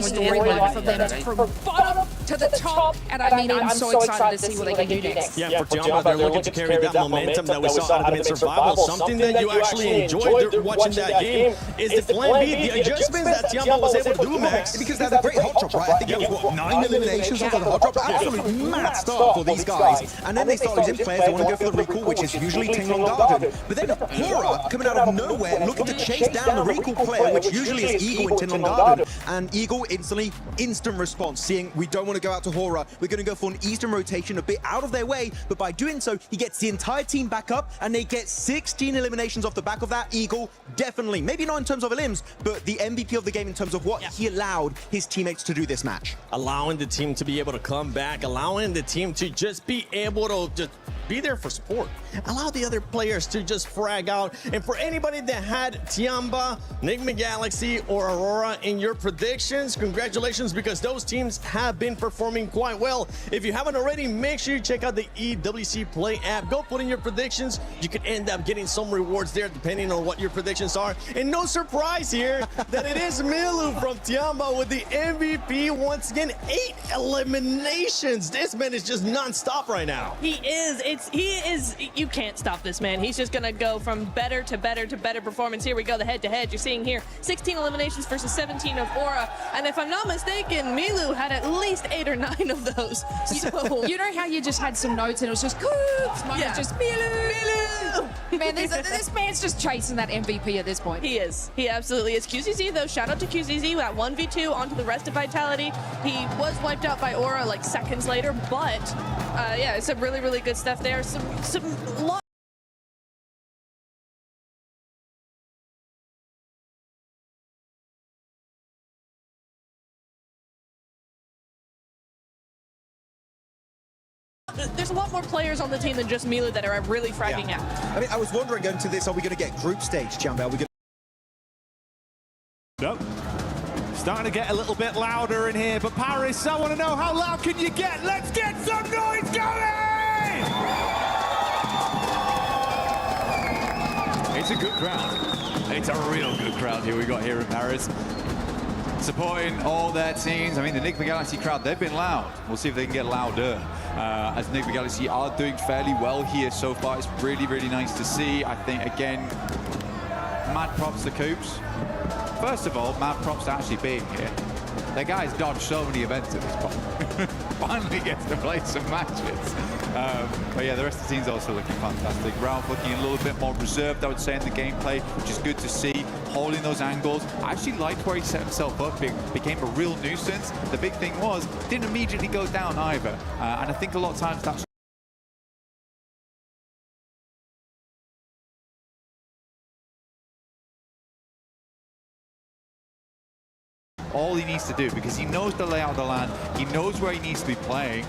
story for them from bottom to the top, and I mean, I'm so excited to see what they can do next. Yeah, for Tiamba, they're looking to carry that momentum that we saw out of them in Survival. Something that you actually enjoyed watching that game is the Plan B, the adjustments that Tiamba was able to do, Max. Because they had a great hot drop, right? I think it was, what, 9 eliminations off of the hot drop? Absolutely mad start for these guys. And then they start losing players. They want to go for the recall, which is usually Tinglong Garden. But then Hora coming out of nowhere, looking to chase down the recall player, which usually is Eagle in Tinglong Garden. And Eagle instantly, instant response, seeing we don't want to go out to Hora. We're going to go for an Eastern rotation, a bit out of their way. But by doing so, he gets the entire team back up, and they get 16 eliminations off the back of that. Eagle, definitely, maybe not in terms of elims, but the MVP of the game in terms of what he allowed his teammates to do this match. Allowing the team to be able to come back, allowing the team to just be able to just be there for support. Allow the other players to just frag out. And for anybody that had Tiamba, Enigma Galaxy, or Aurora in your predictions, congratulations, because those teams have been performing quite well. If you haven't already, make sure you check out the EWC Play app. Go put in your predictions. You could end up getting some rewards there depending on what your predictions are. And no surprise here that it is Milu from Tiamba with the MVP once again. 8 eliminations. This man is just non-stop right now. He is, you can't stop this man. He's just gonna go from better to better to better performance. Here we go, the head-to-head. You're seeing here 16 eliminations versus 17 of Aura. And if I'm not mistaken, Milu had at least 8 or 9 of those. So, You know how you just had some notes and it was just Coops, just Milu. Man, this man's just chasing that MVP at this point. He is. He absolutely is. QZZ though, shout out to QZZ, that 1v2 onto the rest of Vitality. He was wiped out by Aura like seconds later, but yeah, it's some really, really good stuff there. Some lot. There's a lot more players on the team than just Milu that are really fragging out. I mean, I was wondering going to this, are we going to get group stage, Jamba? Are we going Nope. Starting to get a little bit louder in here, but Paris, I want to know, how loud can you get? Let's get some noise going! It's a good crowd. It's a real good crowd here we got here in Paris. Supporting all their teams. I mean, the Enigma Galaxy crowd, they've been loud. We'll see if they can get louder. As Enigma Galaxy are doing fairly well here so far. It's really, really nice to see. I think, again, mad props to Coops. First of all, mad props to actually being here. The guy's dodged so many events at this point. Finally gets to play some matches. But yeah, the rest of the team's also looking fantastic. Ralph looking a little bit more reserved, I would say, in the gameplay, which is good to see. Holding those angles. I actually liked where he set himself up. It became a real nuisance. The big thing was, didn't immediately go down either. And I think a lot of times that's all he needs to do, because he knows the layout of the land, he knows where he needs to be playing.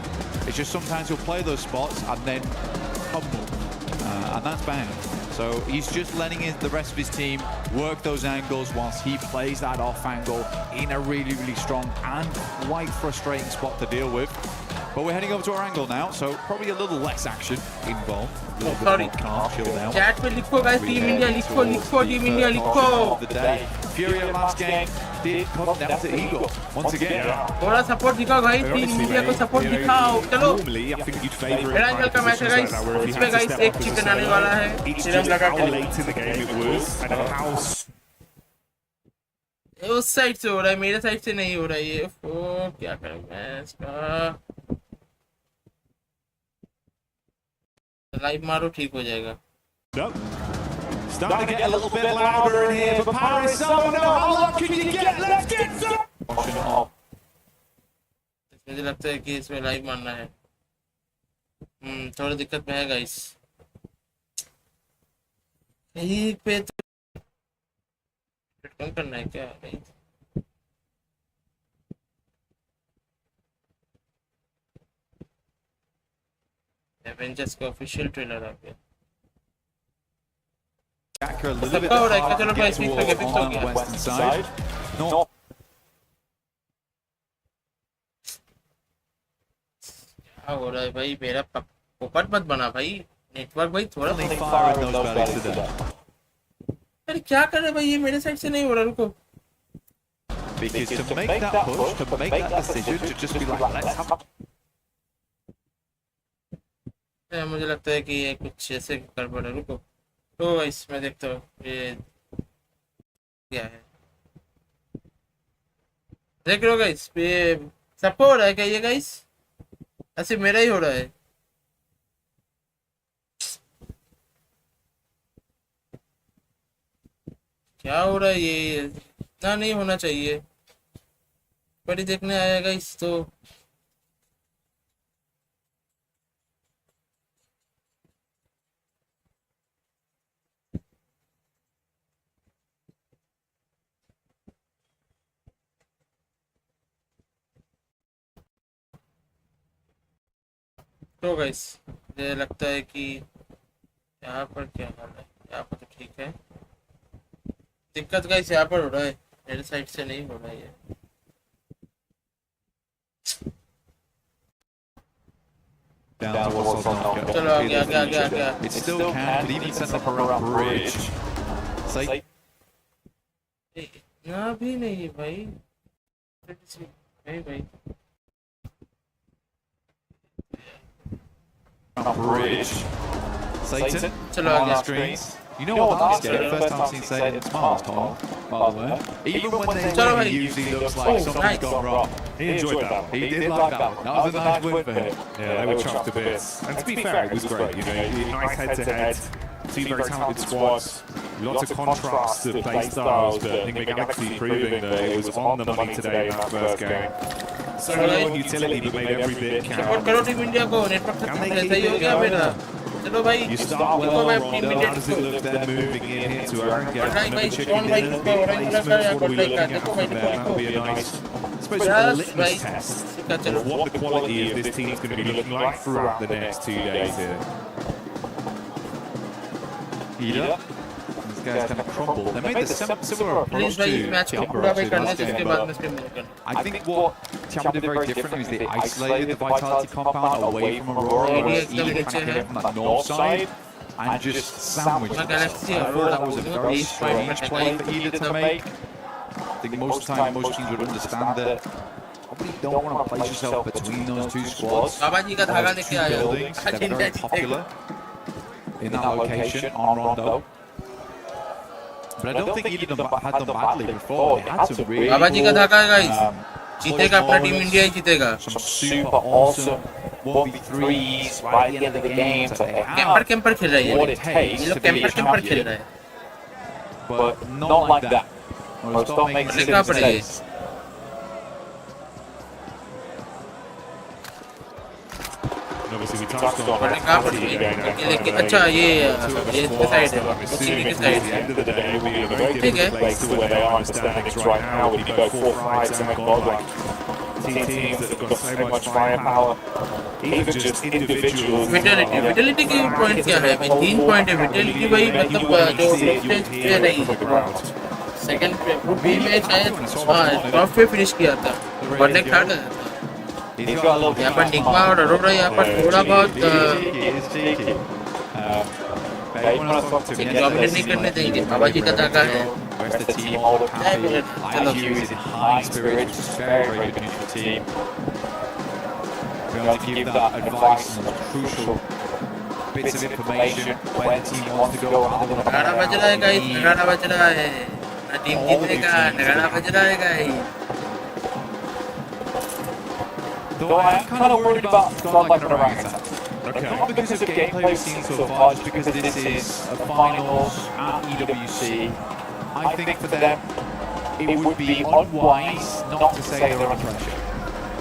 It's just sometimes he'll play those spots and then humble, and that's bad. So he's just letting the rest of his team work those angles whilst he plays that off angle in a really, really strong and quite frustrating spot to deal with. But we're heading over to our angle now, so probably a little less action involved. A little bit more calm, chilled out. Chat में लिखो guys, Team India लिखो, Team India लिखो. The day. Furio last game did come down to Eagle once again. थोड़ा support दिखाओ guys, Team India को support दिखाओ. चलो. Normally, I think you'd favour मेरा अंकल का मैच है guys. इसमें guys एक चिकन आने वाला है. It's just how late in the game it was and how उस साइड से हो रहा है, मेरे साइड से नहीं हो रहा है ये. ओ क्या करूं मैं इसका. लाइव मारो ठीक हो जाएगा. Nope. Starting to get a little bit louder in here, but Paris, I want to know, how loud can you get? Let's get some! मुझे लगता है कि इसमें लाइव मारना है. थोड़ी दिक्कत में है गाइस. कहीं पे तो कम करना है क्या नहीं. एवेंजर्स का ऑफिशियल ट्रेलर आ गया. Jacker a little bit hard to get towards on the western side. No. क्या हो रहा है भाई, मेरा पोपट मत बना भाई. नेटवर्क भाई थोड़ा Fire in those bellies today. अरे क्या कर रहे भाई, ये मेरे साइड से नहीं हो रहा. रुको Because to make that push, to make that decision, to just be like, let's have... मुझे लगता है कि ये कुछ ऐसे गड़बड़ है। रुको तो इसमें देखता हूँ ये क्या है। देख रहे हो गाइस, ये सबको हो रहा है क्या ये गाइस? ऐसे मेरा ही हो रहा है। क्या हो रहा है ये? इतना नहीं होना चाहिए। बड़ी देखने आया गाइस तो गाइस मुझे लगता है कि यहाँ पर क्या हाल है। यहाँ पर तो ठीक है। दिक्कत गाइस यहाँ पर हो रहा है, मेरे साइड से नहीं हो रहा है ये। चलो आ गया। It still can, could even send up around bridge. Say. ना भी नहीं भाई, नहीं भाई। Bridge. Satan. चलो आ गया। Screens. You know what I'm scared? First time I've seen Satan in Smiles, Tom. By the way. Even when they win, he usually looks like something's gone wrong. He enjoyed that. He did like that one. That was a nice win for him. Yeah, they were chuffed to bits. And to be fair, it was great. You know, nice head-to-head. Two very talented squads. Lots of contrast to play styles, but I think Galaxy proving that it was on the money today in that first game. So low on utility, but made every bit count. Support करो team India को। Network ऐसा ही हो गया मेरा। चलो भाई, You start well, Rondo. How does it look then moving in here to Aaron? Another chicken dinner, big placement. What are we looking at from there? That would be a nice, I suppose, a litmus test of what the quality of this team is going to be looking like throughout the next 2 days here. Ida. These guys kind of crumbled. They made the similar approach to Tiamba actually last game, but I think what Tiamba did very differently was they isolated the Vitality compound away from Aurora, whereas Ida kind of came from that north side and just sandwiched it. I thought that was a very strange play for Ida to make. I think most of the time most teams would understand that probably don't want to place yourself between those two squads. Buildings that are very popular in that location on Rondo. But I don't think either of them had done badly before. They had some really बाबा जी का धागा है guys. जीतेगा अपना team India ही जीतेगा। some super awesome 1v3s right at the end of the game. So they have camper खेल रहा है what it takes ये लोग to be a कैंपर खेल रहा champion, है। but not like that. Well, stop making silly mistakes. And obviously we touched on कहाँ पर ये? अच्छा ये इसके साइड है। assuming के at साइड the है। end of the day it will be a very ठीक है। different place to where they are in standings right now when you go 4 fights and godlike teams that have got so much firepower, even just individuals. Vitality की point क्या है भाई? 3 point है vitality भाई, मतलब जो स्टेज पे रही सेकंड पे ग्रुप बी में शायद हां टॉप पे फिनिश किया था, वरना थर्ड है। यहाँ पर निगमा और अरोरा यहाँ पर थोड़ा बहुत डोमिनेट नहीं करने देंगे। बाबा जी का धागा है। Whereas the team all look happy. IQ is in high spirits, which is very, very good news for the team. We're going to give that advice on those crucial bits of information when the team wants to go rather than नगाड़ा बज रहा है guys, नगाड़ा बज रहा है। Team जीतेगा, नगाड़ा बज रहा है guys. Though I am kind of worried about godlike and orangutan. Not because of gameplay we've seen so far, just because this is a finals at EWC. I think for them, it would be unwise not to say they're under pressure.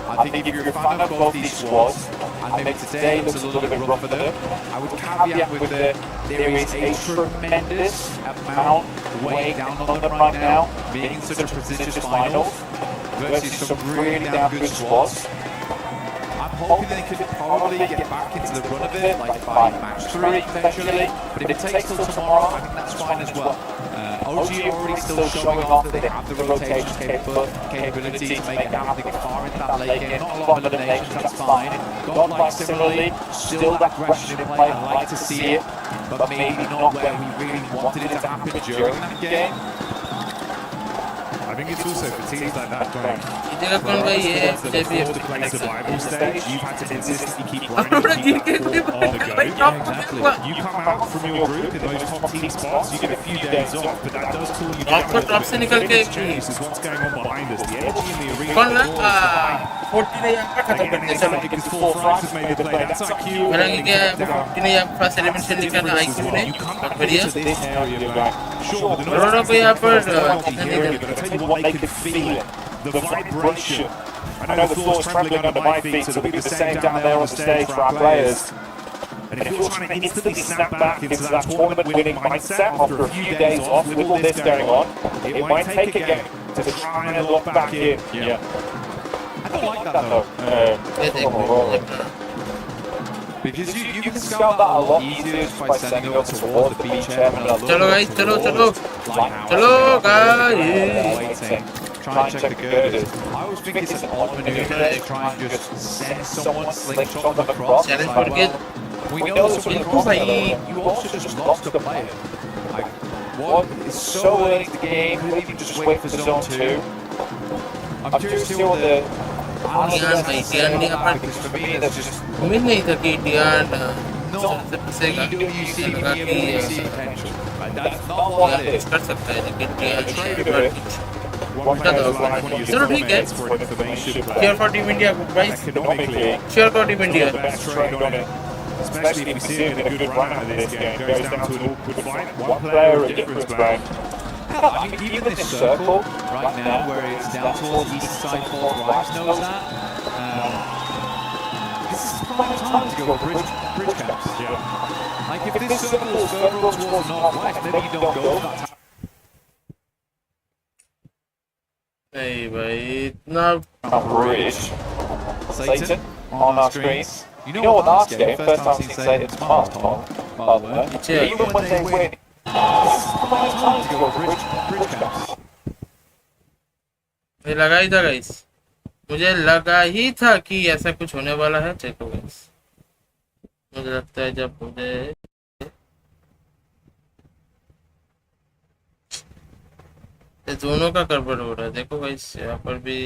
I think if you're a fan of both these squads, and maybe today looks a little bit rough for them, I would caveat with that there is a tremendous amount weighing down on them right now, being in such a prestigious final, versus some really damn good squads. I'm hoping they could probably get back into the run of it, like by match 3 potentially, but if it takes till tomorrow, I think that's fine as well. OG are already still showing off that they have the rotation capability to make it happen, to get far into that late game. Not a lot of eliminations, that's fine. Godlike similarly, still that aggression in play, I like to see it, but maybe not where we really wanted it to happen during that game. I think it's also for teams like that going. इधर कौन भाई ये The play survival stage, you've had to consistently keep grinding, keep that form on the go. Exactly. You come out from your group in those top team spots, you get a few days off, but that does cool you down. Top से निकल के This is what's going on behind us. The energy in the arena. कौन ना 40 ने यहाँ पर खत्म कर दिया चलो because 4 frags have made the play. That's IQ. हालांकि क्या 40 ने यहाँ फर्स्ट एलिमेंट से निकला IQ ने बढ़िया रोडों को यहाँ पर the vibration. I know the floor is trembling under my feet, so it'll be the same down there on the stage for our players. And if you're trying to instantly snap back into that tournament-winning mindset after a few days off with all this going on, it might take a game to try and lock back in. Yeah. I don't like that though. Because you can scout that a lot easier just by sending up towards the beach area. चलो guys, चलो guys. Try and check the girders. I always think it's an odd maneuver to try and just send someone, slingshot them across. Challenge for kid. We know that when you cross that, you also just lost a player. Like, what is so early in the game, could even just wait for zone 2. I'm curious to hear what the Dian नहीं अपन because for me that's just उम्मीद नहीं था कि Dian no EWC potential. That's not what it is. कर सकता है लेकिन Dian चलो ठीक है cheer for Team India guys cheer for Team India Especially if we see it in a good run out of this game, goes down to an awkward fight. One player at difference, man. I mean, even this circle right now, where it's down towards east side, Fort Rives knows that. This is the right time to go bridge camps. Yeah. Like, if this circle is further towards the northwest, maybe you don't go that time. Hey, भाई इतना bridge. Satan on our screens. You know what last game, first time I've seen Satan smart, Tom. Even when they win, this is the right time to go bridge camps. मुझे लगा ही था guys मुझे लगा ही था कि ऐसा कुछ होने वाला है चेक हो गाइस मुझे लगता है जब मुझे दोनों का गड़बड़ हो रहा है देखो गाइस यहाँ पर भी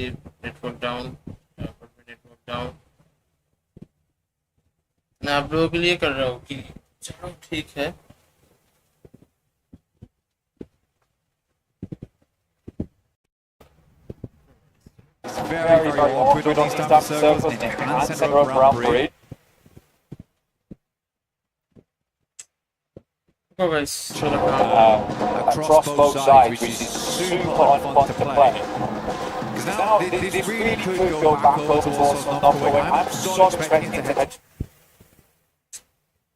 नेटवर्क डाउन यहाँ पर भी नेटवर्क डाउन मैं आप लोगों के लिए कर रहा हूँ कि चलो ठीक है It's very awkward on these type of circles and center over our bridge. Go guys, across both sides, which is super fun to play. Because now this really could go back over towards not going. I'm so expecting to head.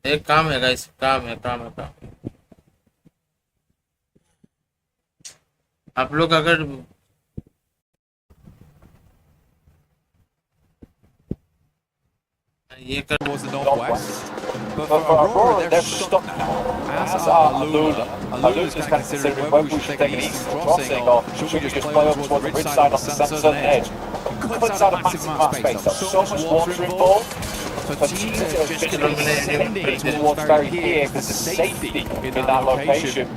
एक काम है guys काम है आप लोग अगर ये कर towards the northwest, but for Aurora they're stuck now. As are Alula. Alula's kind of considering whether we should take an eastern crossing or should we just play up towards the ridge side on the southern edge. It cuts out a massive amount of space. There's so much water involved. For teams that are just extending towards Ferry here because of safety in that location.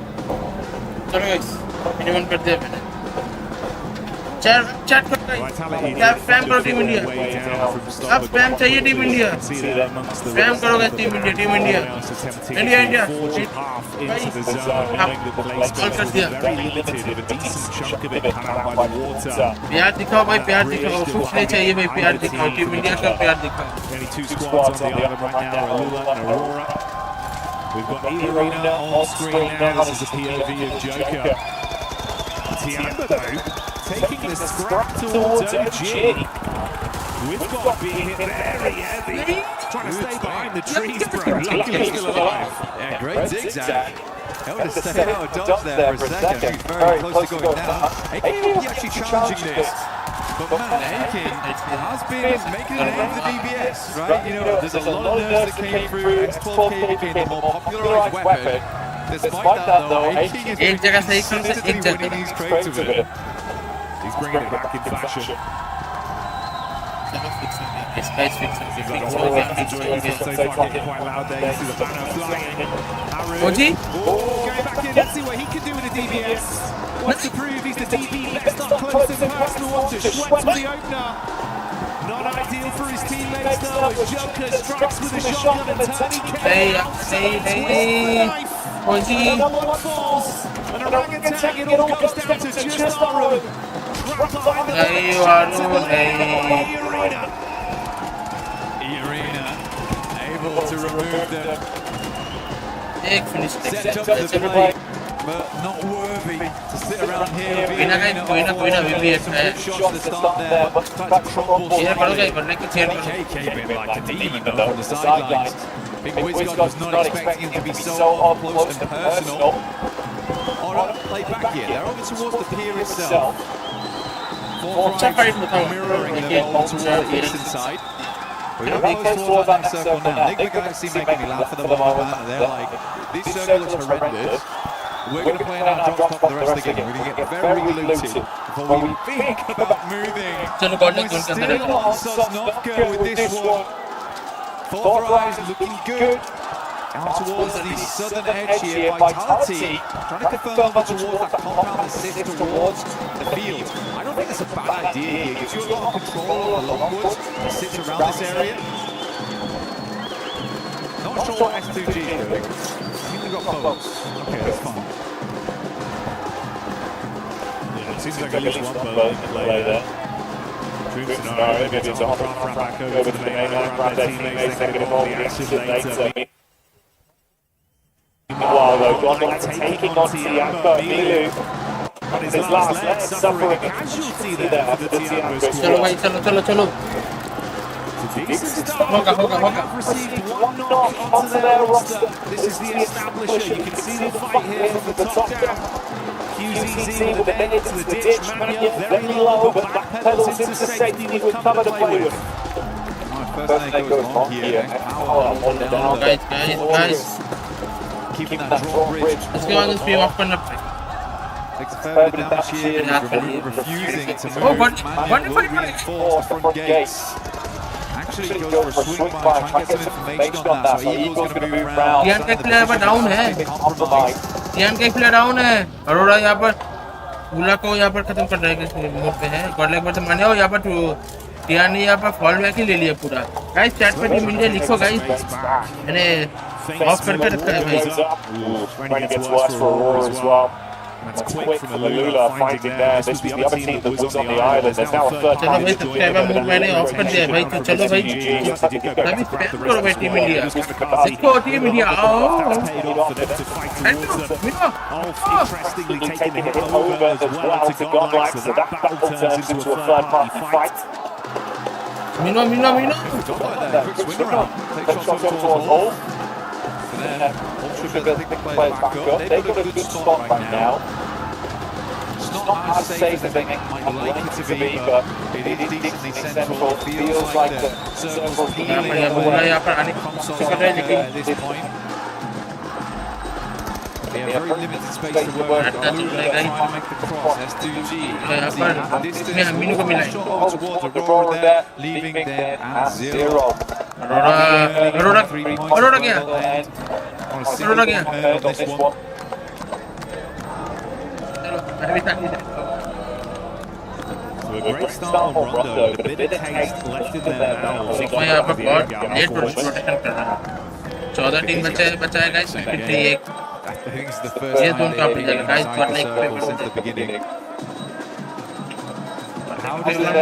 चलो guys minimum कर दिया मैंने chat कर क्या spam करो team India अब spam चाहिए team India spam करोगे टीम इंडिया कॉल कर दिया प्यार दिखाओ भाई प्यार दिखाओ कुछ नहीं चाहिए भाई प्यार दिखाओ टीम इंडिया का प्यार दिखाओ We've got E-Arena on screen now. This is the POV of Joker. Tiamba, though, taking the scrap towards OG. We've got to be hit very heavy. Trying to stay behind the trees, bro. Luckily he's still alive. Yeah, great zigzag. Able to stay out of dodge there for a second. Very close to going down. Aiken will be actually challenging this. But man, Aiken has been making it into the DBS, right? You know, there's a lot of nerfs that came through. X12K became the more popularized weapon. Despite that, though, Aiken is consistently winning these crates with it. He's bringing it back in fashion. This guy's fixing So far getting quite loud there. You see the banner flying. Oji? Oh, going back in. Let's see what he can do with the DBS. Wants to prove he's the DB best up close and personal. Wants to Schweppes with the opener. Not ideal for his teammates though. Joker strikes with a shotgun and turning Hey. Oji. Another one falls. An orangutan, it all comes down to just Aru. Arena able to remove them. Finish Set up the play, but not worthy to sit around here. Shots to start there, but tries to crumble. KK been like a demon though on the sidelines. Big Wizgod was not expecting him to be so up close and personal. Alright, play back here. They're over towards the pier itself. Mirroring the ball towards the eastern side. We're not close towards that circle now. Nick Galaxy making me laugh at the moment. They're like, this circle looks horrendous. We're going to play out drop top for the rest of the game. We're going to get very looted before we think about moving. We're still on Sosnovka with this one. Fourth rise looking good. Out towards the southern edge here, Vitality trying to confirm over towards that compound that sits towards the field. I don't think that's a bad idea here. Gives you a lot of control on the longwoods that sits around this area. Not sure what S2G is doing. I think they've got boats. Okay, that's fine. Yeah, it seems like at least one boat in play there. Troops in our maybe it's a hop run back over to the main line, grab their teammates, they can get all the action later. Meanwhile, though, John taking on Tiambo, Milu on his last leg, suffering a casualty there for the Tiambo squad. Chalo. Hoga. Received one knock onto their roster. This is the establisher. You can see the fight here from the top down. QZZ with the head into the ditch. Mania very low, but backpedals into safety with cover to play with. First name goes long here. Power on the down. Guys. Keeping that drop bridge. Let's go on this beam off corner. Takes a fair bit of damage here, refusing to move. Manuel will reinforce the front gates. Actually goes for a swing by, try and get some information on that. So Eagle's going to move around. Tian का player पर down है. Tian का player down है. अरोड़ा यहाँ पर बुला को यहाँ पर खत्म कर रहे हैं मोड पे है. गॉडलैक पर तो माने हो यहाँ पर तो Tian ने यहाँ पर फॉल बैक ही ले लिया पूरा. Guys chat पे टीम इंडिया लिखो guys. मैंने off करके रखा है भाई. When it gets worse for Aurora as well. That's quick from Alula finding there. This was the other team that was on the island. There's now a third चलो भाई subscriber mode मैंने of कर दिया भाई. तो चलो भाई सभी स्पेस करो भाई टीम इंडिया. इसको टीम इंडिया आओ. interestingly taking the hit over as well to Godlike, so that battle turns into a third-party fight. Mino. Quick swing around. Takes shots towards Wolf. And then Wolf should be able to pick the players back up. They've got a good spot right now. It's not as safe as they might like it to be, but it is decently central. It feels like the circle's healing away from Sosnovka at this point. They have very limited space to work on. Lula trying to make the cross. S2G. Distance shot towards Aurora there, leaving them at 0. Aurora gaya. On a single on this one. So a great start on Rondo, but a bit of taste left in there now. मैं यहाँ पर बहुत late rotation कर रहा हूँ. 14 team बचा है guys. 58. I think it's the first time they've been inside the circle since the beginning. How does that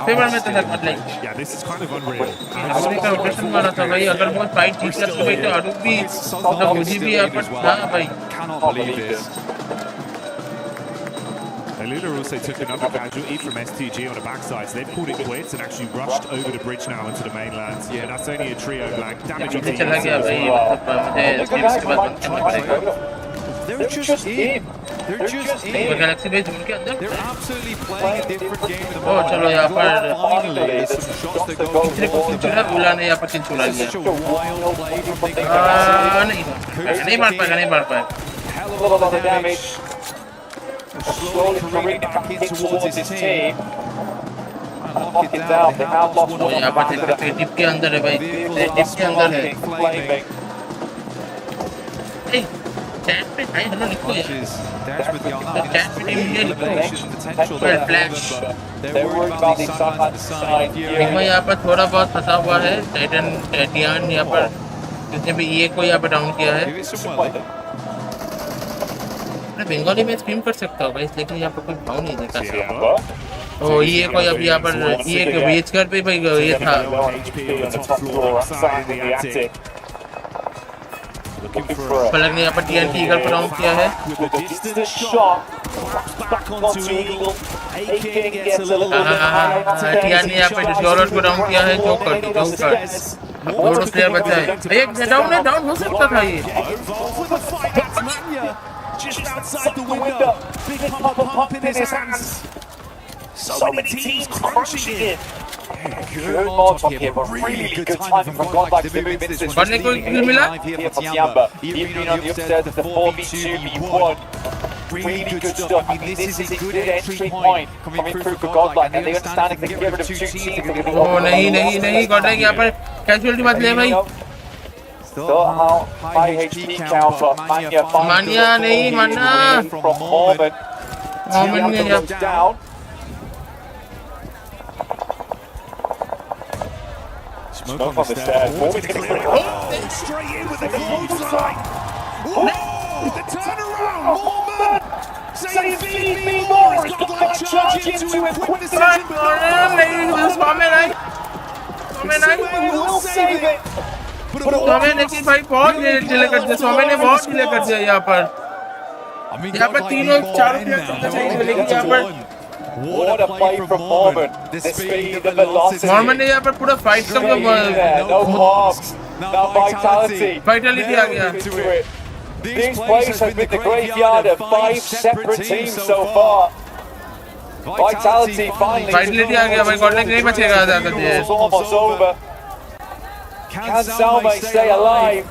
favour में तो लगभग नहीं. Yeah, this is kind of unreal. Arun का रोटेशन मारा था भाई. अगर वो फाइट जीत जाता भाई तो अरुण भी मतलब मुझे भी यहाँ पर था भाई. Cannot believe this. Alula also took another casualty from STG on the backside, so they've pulled it quits and actually rushed over the bridge now into the mainland. Yeah, and that's only a trio blank. Damage on teams. They're just in. They're just in. They're absolutely playing a different game at the moment. Finally, there's some shots that go off the back. Such a wild play from Nick Galaxy. Hell of a lot of damage. Slowly careening back in towards his team. lock it down. They have lost one यहाँ पर देख सकते हैं tip के अंदर है भाई, tip के अंदर है। चैट पे हाय हेलो लिखो यार, चैट पे टीम ये लिखो फ्लैश। देखो यहाँ पर थोड़ा बहुत फंसा हुआ है टाइटन टियान, यहाँ पर जिसने भी ये को यहाँ पर डाउन किया है। मैं बंगाली में स्ट्रीम कर सकता हूँ भाई, लेकिन यहाँ पर कोई भाव नहीं देता। ओ ये कोई अब यहाँ पर ये के बीच कर पे भाई ये था। पलक ने यहाँ पर टीएन की ईगल पर डाउन किया है। टीएन ने यहाँ पे डिस्कॉर्ड को डाउन किया है। जोकर दोनों प्लेयर बचा है। एक डाउन हो सकता था ये। Just outside the window, big pump in his hands. So many teams crunching in. Good Molotov here, but really good timing from Godlike to move into this. Here for Tiamba. He's been on the upstairs of the 4v2v1. Really good stuff. I mean, this is a good entry point coming through for Godlike, and they understand if they get rid of 2 teams, they're going to be oh नहीं Godlike यहाँ पर casualty मत ले भाई। Still high HP count for Mania नहीं मानना from Mormon. Mormon ने goes down. Smoke on the stairs. Straight in with the clothesline. The turnaround. Mormon saying feed me more. He's got like charge into him. Quick decision. He will save it. स्वामी लेकिन भाई बहुत delay कर दिया, स्वामी ने बहुत delay कर दिया यहाँ पर तीनों चारों प्लेयर चाहिए, लेकिन यहाँ पर What a play from Mormon. The speed, the velocity. Mormon ने यहाँ पर पूरा फाइट का no bombs, no vitality. Vitality आ गया। These plays have been the graveyard of 5 separate teams so far. Vitality finally. Vitality आ गया भाई, गॉडलाइक नहीं बचेगा ज़्यादा देर। It's almost over. Can Salme stay alive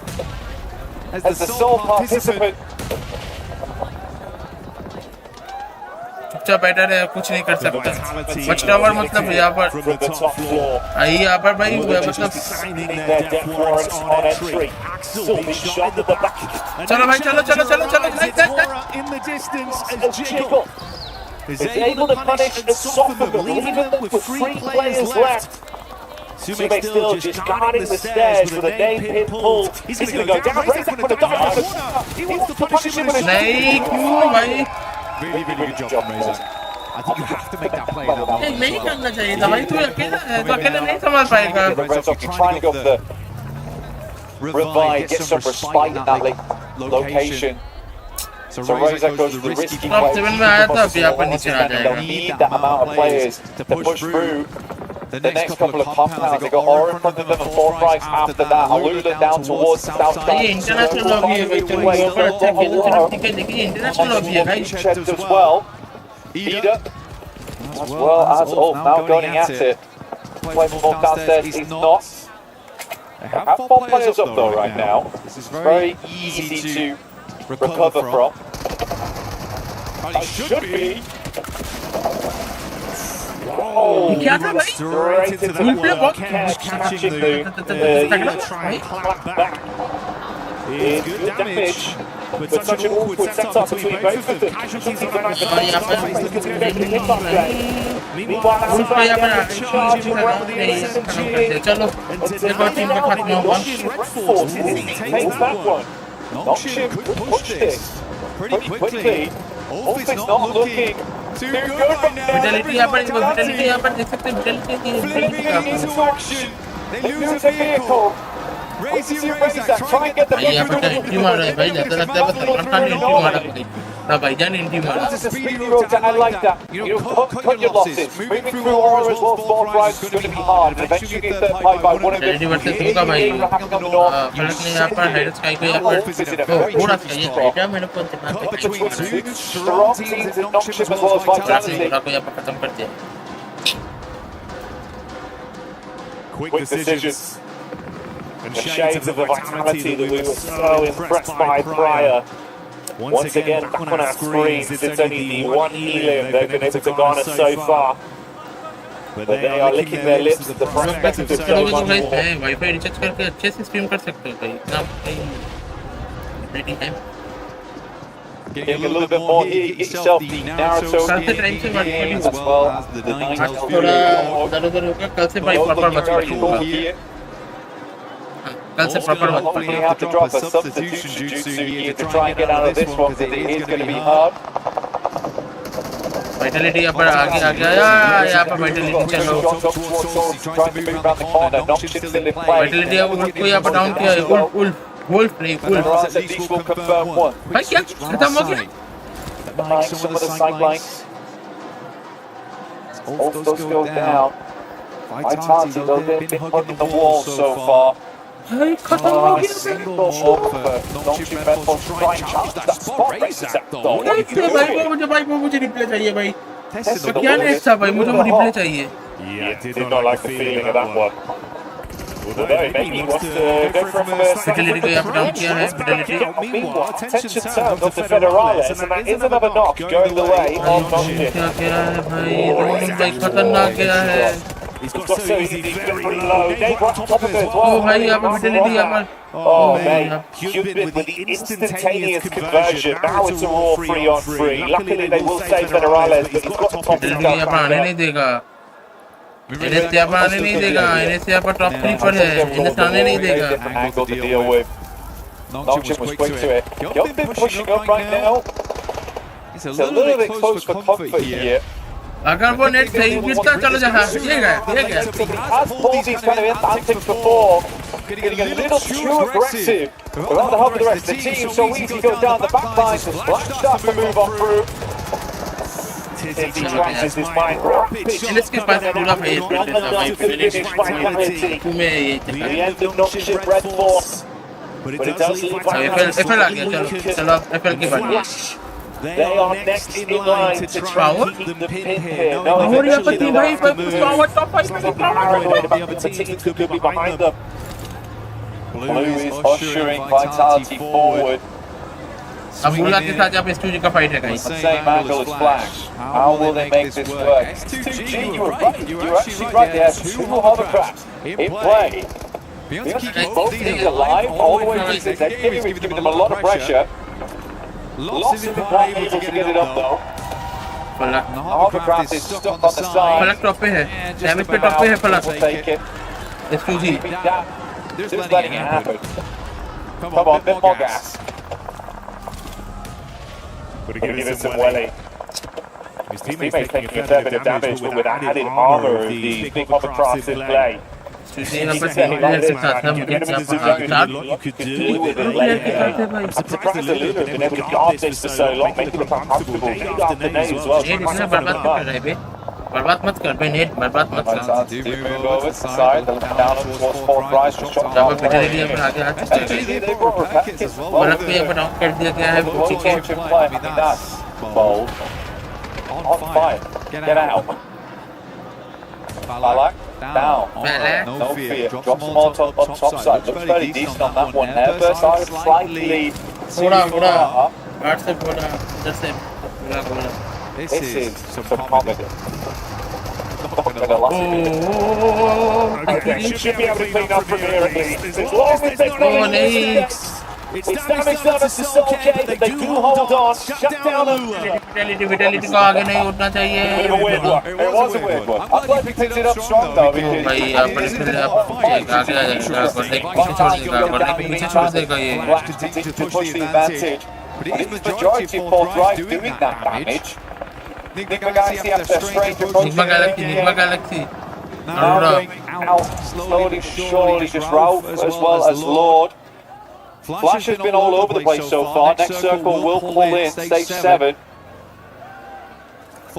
as the sole participant? चुपचाप बैठा रहे, कुछ नहीं कर सकता। वॉच टावर मतलब यहाँ पर यहाँ पर भाई मतलब चलो भाई चलो is able to punish and soften them, leaving them with 3 players left. Sumek still just guarding the stairs with a name pin pulled. He's going to go down. Ray's going to dive. He wants to punish him with a नहीं क्यों भाई? Really good job from Reza. I think you have to make that play now. नहीं करना चाहिए था भाई, तू अकेला है, तू अकेले नहीं संभाल पाएगा। Trying to go for the revive, get some respite in that location. So Reza goes to the risky play. में आया था, अब यहाँ पर नीचे आ जाएगा। They'll need that amount of players to push through the next couple of compounds. They got Aura in front of them and 4 Price after that. Alula down towards the south side. ये international lobby है भाई, तुम ऊपर attack के तो चलो ठीक है, लेकिन इंटरनेशनल लॉबी है भाई। Checked as well. Ida as well as now going at it. Play from downstairs. He's not. They have 4 players up though right now. This is very easy to recover from. It should be. क्या था भाई? Straight into the wall. Catching the try and clap back. Is good damage. With such an awkward setup between both of them. Casualties on the back of the face looking to go for the hit up there. Meanwhile, that's charging around the innocent cheers. And Red Force takes that one. Noxian could push this pretty quickly. Wolf is not looking too good right now. Vitality यहाँ पर देख सकते हैं, Vitality flipping into action. They lose a vehicle. Raise your Razak, try and get the यहाँ पर entry मार रहा है भाई, ज़्यादा लगता है बस अल्ट्रा ने एंट्री मारा भाई, ना भाईजान एंट्री मारा। That's a speedy road, I like that. You know, cut your losses. Moving through Aura as well, Ball Drive is going to be hard. Eventually get third pie by one of them. होगा भाई, फलक ने यहाँ पर hide sky को यहाँ पर थोड़ा सा ये आइडिया मैंने को दिमाग में strong teams in Noxian as well as Vitality. को यहाँ पर खत्म कर दिया। Quick decisions. And shades of the vitality that we were so impressed by prior. Once again, back on our screens, it's only the one helium they've been able to garner so far. but they are licking their lips at the prospect of so much more. Wifi recharge करके अच्छे से stream कर सकते हो भाई इतना rating time Getting a little bit more here, you get yourself the Naruto game as well as the Naito थोड़ा उधर होगा कल से भाई प्रॉपर मत करो कल से प्रॉपर मत Hopefully you have to drop a substitution jutsu here to try and get out of this one because it is going to be hard. Vitality यहाँ पर आगे आ गया यहाँ पर Vitality चलो Vitality को यहाँ पर डाउन किया Wolf नहीं भाई क्या खत्म हो गया Some of the sidelines. All those go down. Vitality though, they've been hugging the wall so far. खत्म हो गया Single shot for Nongshim Mental to try and challenge that spot race though. What are you doing? भाई मुझे replay चाहिए भाई क्या next था भाई मुझे रिप्ले चाहिए Yeah, did not like the feeling of that one. Although maybe he wants to go for a first. Fidelity को यहाँ पर डाउन किया है Fidelity Meanwhile, attention turned off the Federales, and that is another knock going the way of Nongshim. क्या किया है भाई रोनिंग भाई खतरनाक गया है He's got so easy, very low. Dave on top of it as well. ओ भाई यहाँ पर Fidelity यहाँ पर Oh man, Cupid with the instantaneous conversion. Now it's a raw 3-on-3. Luckily they will save Federales, but he's got the top Fidelity यहाँ पर आने नहीं देगा इन्हें यहाँ पर आने नहीं देगा इन्हें यहाँ पर टॉप 3 पर है इन्हें आने नहीं देगा Angle to deal with. Nongshim was quick to it. You've been pushing up right now. It's a little bit close for comfort here. अगर वो नेट सही गिरता चलो जहाँ ये गया He has pulled these kind of antics before. Getting a little too aggressive. Without the help of the rest of the team, so easy goes down the back line. Splash starts to move on through. Tizzy crashes his mind rapid. इसके पास पूरा face The end of Nongshim Red Force. But it does leave FL आ गया चलो FL के बाद They are next in line to try and keep the pin here. No, और यहाँ पर eventually तीन भाई पर टॉप 5 में paranoid about the teams who could be behind them. Blue is ushering Vitality forward. अब बुला के साथ यहाँ पे S2G का फाइट है guys Same angle as Flash. How will they make this work? S2G, you were right. You were actually right there. Two hovercrafts in play. We have to keep both teams alive all the way through this endgame. We've given them a lot of pressure. Lots of time able to get it up though. Hovercraft is stuck on the side. फलक top पे है damage पे top पे है फलक We'll take it. S2G Just letting it happen. Come on, bit more gas. We're gonna give it some welly. His teammates taking a fair bit of damage, but with that added armor of the big hovercraft in play. यहाँ पर similar के साथ हम I'm surprised the leader has been able to guard this for so long, making it uncomfortable. Big after nade as well. Net इसने बर्बाद मत कर रहे बे बर्बाद मत कर बे नेट बर्बाद मत कर Do move over to the side, they'll come down towards fourth rise for shot. यहाँ पर Fidelity यहाँ पर आगे आ चुका है They were repetitive as well. फलक को यहाँ पर डाउन कर दिया गया है ठीक है That's bold. On fire. Get out. Balak. Down. No fear. Drops them all on top side. Looks very decent on that one there. First side slightly too far. Guard से बोला इधर से बोला This is some comedy. Not gonna last. Okay, should be able to clean up from here at least. As long as they don't miss. It's damage done to Soul K, but they do hold on. Shut down Vitality को आगे नहीं उठना चाहिए It was a weird one. I'm glad we picked it up strong though because भाई यहाँ पर इसमें आप आगे आ जाएगा पढ़ने के पीछे छोड़ देगा पढ़ने के पीछे छोड़ देगा ये Black continues to push the advantage. But it is majority of fourth right doing that damage. Nigma Galaxy after a strange approach. Nigma Galaxy Now going out slowly, surely, just Ralph as well as Lord. Flash has been all over the place so far. Next circle will pull in, stage 7.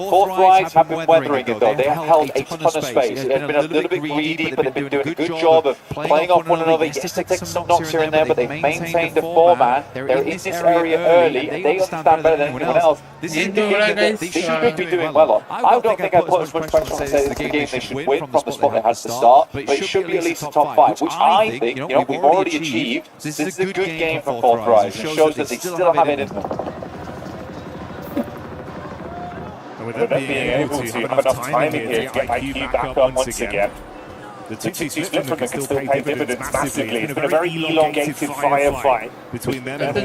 Fourth rides have been weathering it though. They have held a ton of space. It has been a little bit greedy, but they've been doing a good job of playing off one another. Yes, they take some knocks here and there, but they've maintained the 4-man. They're in this area early, and they understand better than anyone else. This is the game that they should be doing well on. I don't think I put as much pressure on to say it's the game they should win from the spot they had to start, but it should be at least a top 5, which I think, we've already achieved. This is a good game for Fourth Rise. It shows that they still have it in them. with them being able to have enough timing here to get IQ back up once again. The 2-2 split from them can still pay dividends massively. It's been a very elongated firefight between them and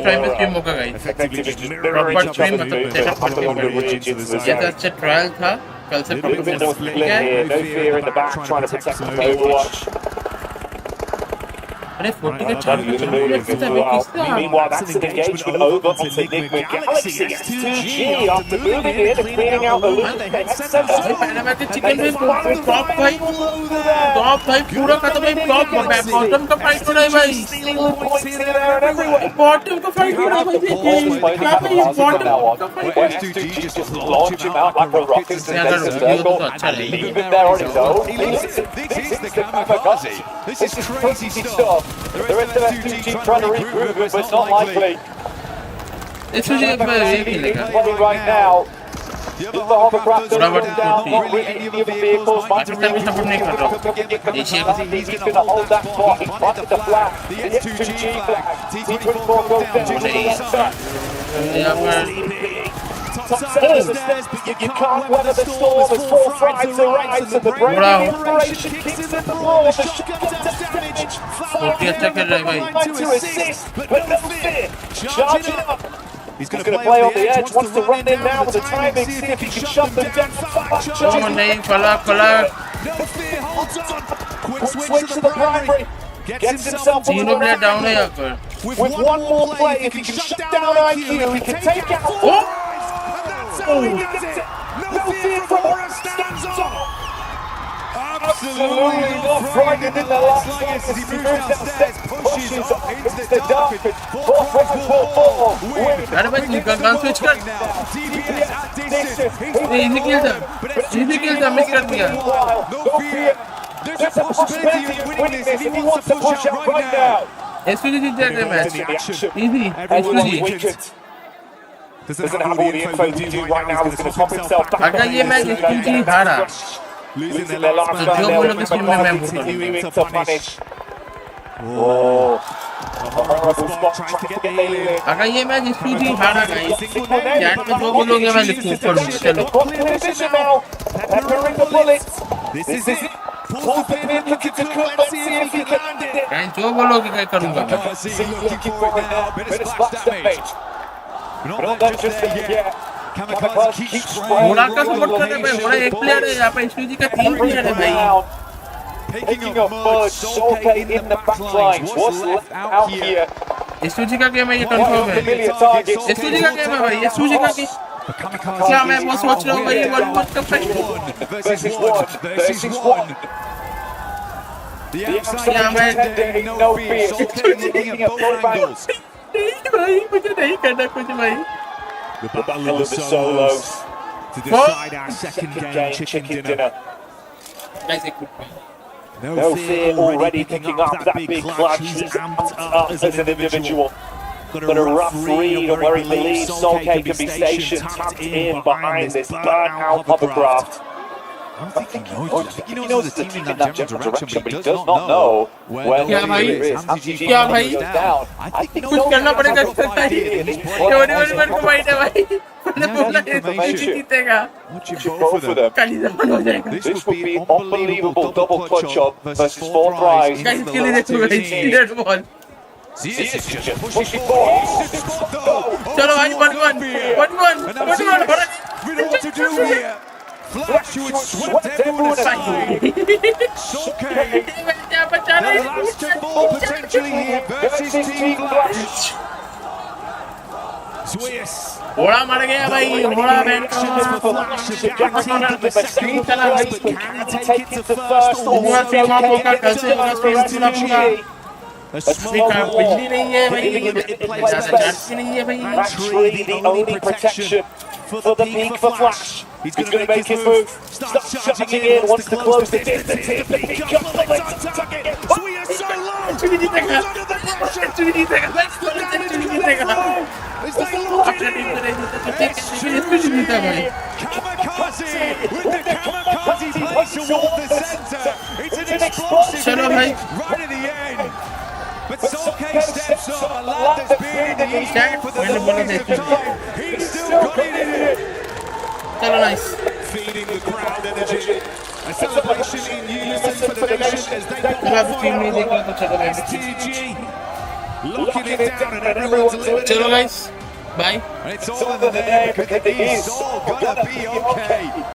effectively just mirroring each other's movement and pulling the ridge into the zone. अच्छा trial था कल से A little bit more split here, no fear in the back, trying to protect from Overwatch. अरे 40 का charge Meanwhile, that's an engagement over onto Enigma Galaxy. It's 2G after moving in and clearing out the loop. They head center. पैनामेटिक chicken में top भाई पूरा खत्म है top bottom का fight हो रहा है भाई Stealing all points here, there and everywhere. Bottom का फाइट हो रहा है S2G just launch him out like a rocket into the circle and leave him there on his own. This is the kamikaze. This is crazy stuff. The rest of S2G trying to regroup, but it's not likely. It's really playing right now. The hovercraft down, not really any of the vehicles. He's going to hold that spot. He planted the flag. The S2G flag. T24 goes down to the left. Top side of the stairs, but you can't weather the storm as full flights arise and the brain inspiration kicks in the ball. The shotgun does damage. Fire to assist, but no fear. Charging up. He's going to play on the edge, wants to run in now with the timing, see if he can shut them down. No fear, holds on. Quick switch to the primary. Gets himself on the right. With one more play, if he can shut down IQ, he can take out. How he does it! No fear from where stands on! Absolutely not frightened in the last fight as he moves downstairs, pushes up into the dark. 4-4-4-4 win. Easy kill them, miss कर दिया. No fear. There's a possibility of winning this if he wants to push out right now. SPG जीत जाएगा match. Easy. SPG doesn't have all the info to do right now. He's going to pop himself back. अगर ये match SPG हारा, losing their last तो जो बोलो किस team में मैं continuing to punish. Oh, a horrible spot trying to get the alien. अगर ये मैच SPG हारा गाइस, चैट में जो बोलोगे मैं लिखूँ पर चलो. Position now. Peppering the bullets. This is it. Pulls the pin, looking to cut. Let's see if he can land it. Guys जो बोलोगे क्या करूँगा मैं. Looking for it now. Bit of splash damage. Not done just yet. Kamikaze keeps spraying. होड़ा का support कर रहे हैं. होड़ा एक प्लेयर है यहाँ पे SPG का 3 प्लेयर है भाई. Picking up Mud, Solke in the back lines. What's left out here? SPG का गेम है ये कंफर्म है. SPG का गेम है भाई. SPG का गेम. क्या मैं वो सोच रहा हूँ भाई वन वन का fight. Versus one. The outside no fear. Solke looking at both angles. भाई मुझे नहीं करना कुछ भाई. The battle of the solos to decide our second game chicken dinner. No fear already picking up that big clutch. He's amped up as an individual. Got a rough read on where he believes Solke can be stationed, tapped in behind this burnt-out hovercraft. I don't think he knows the team in that general direction, but he does not know where he is. क्या भाई? I think कुछ करना पड़ेगा इसका भाई. One को fight है भाई. मैंने बोला SPG जीतेगा. Both of them. काली जमान हो जाएगा. This would be unbelievable double clutch up versus 4 prize. Guys इसके लिए देखो गाइस सीरियस बॉल. चलो भाई 1-1. Flash would swept everyone aside. Solke, the last check ball potentially here versus Team Flash. Swiss. घोड़ा मर गया भाई. घोड़ा बैठ चला भाई. Can he take it to first or what? A small बिजली नहीं है भाई. Actually, the only protection for the peak for Flash. He's going to make his move. Starts charging in. Wants to close the distance here. He comes the legs to target. We are so low. Under the pressure. Let's the damage flow. As they launch it in. Kamikaze with the kamikaze play toward the center. It's an explosive right at the end. But Solke steps up, a lad that's been in the East for the longest time. He's still got it in it. चलो nice. energy. A celebration in unison for the nation as they pop off fire. STG locking it down and everyone's living Chalo guys, bye. And it's all in the name because it is all gonna be okay.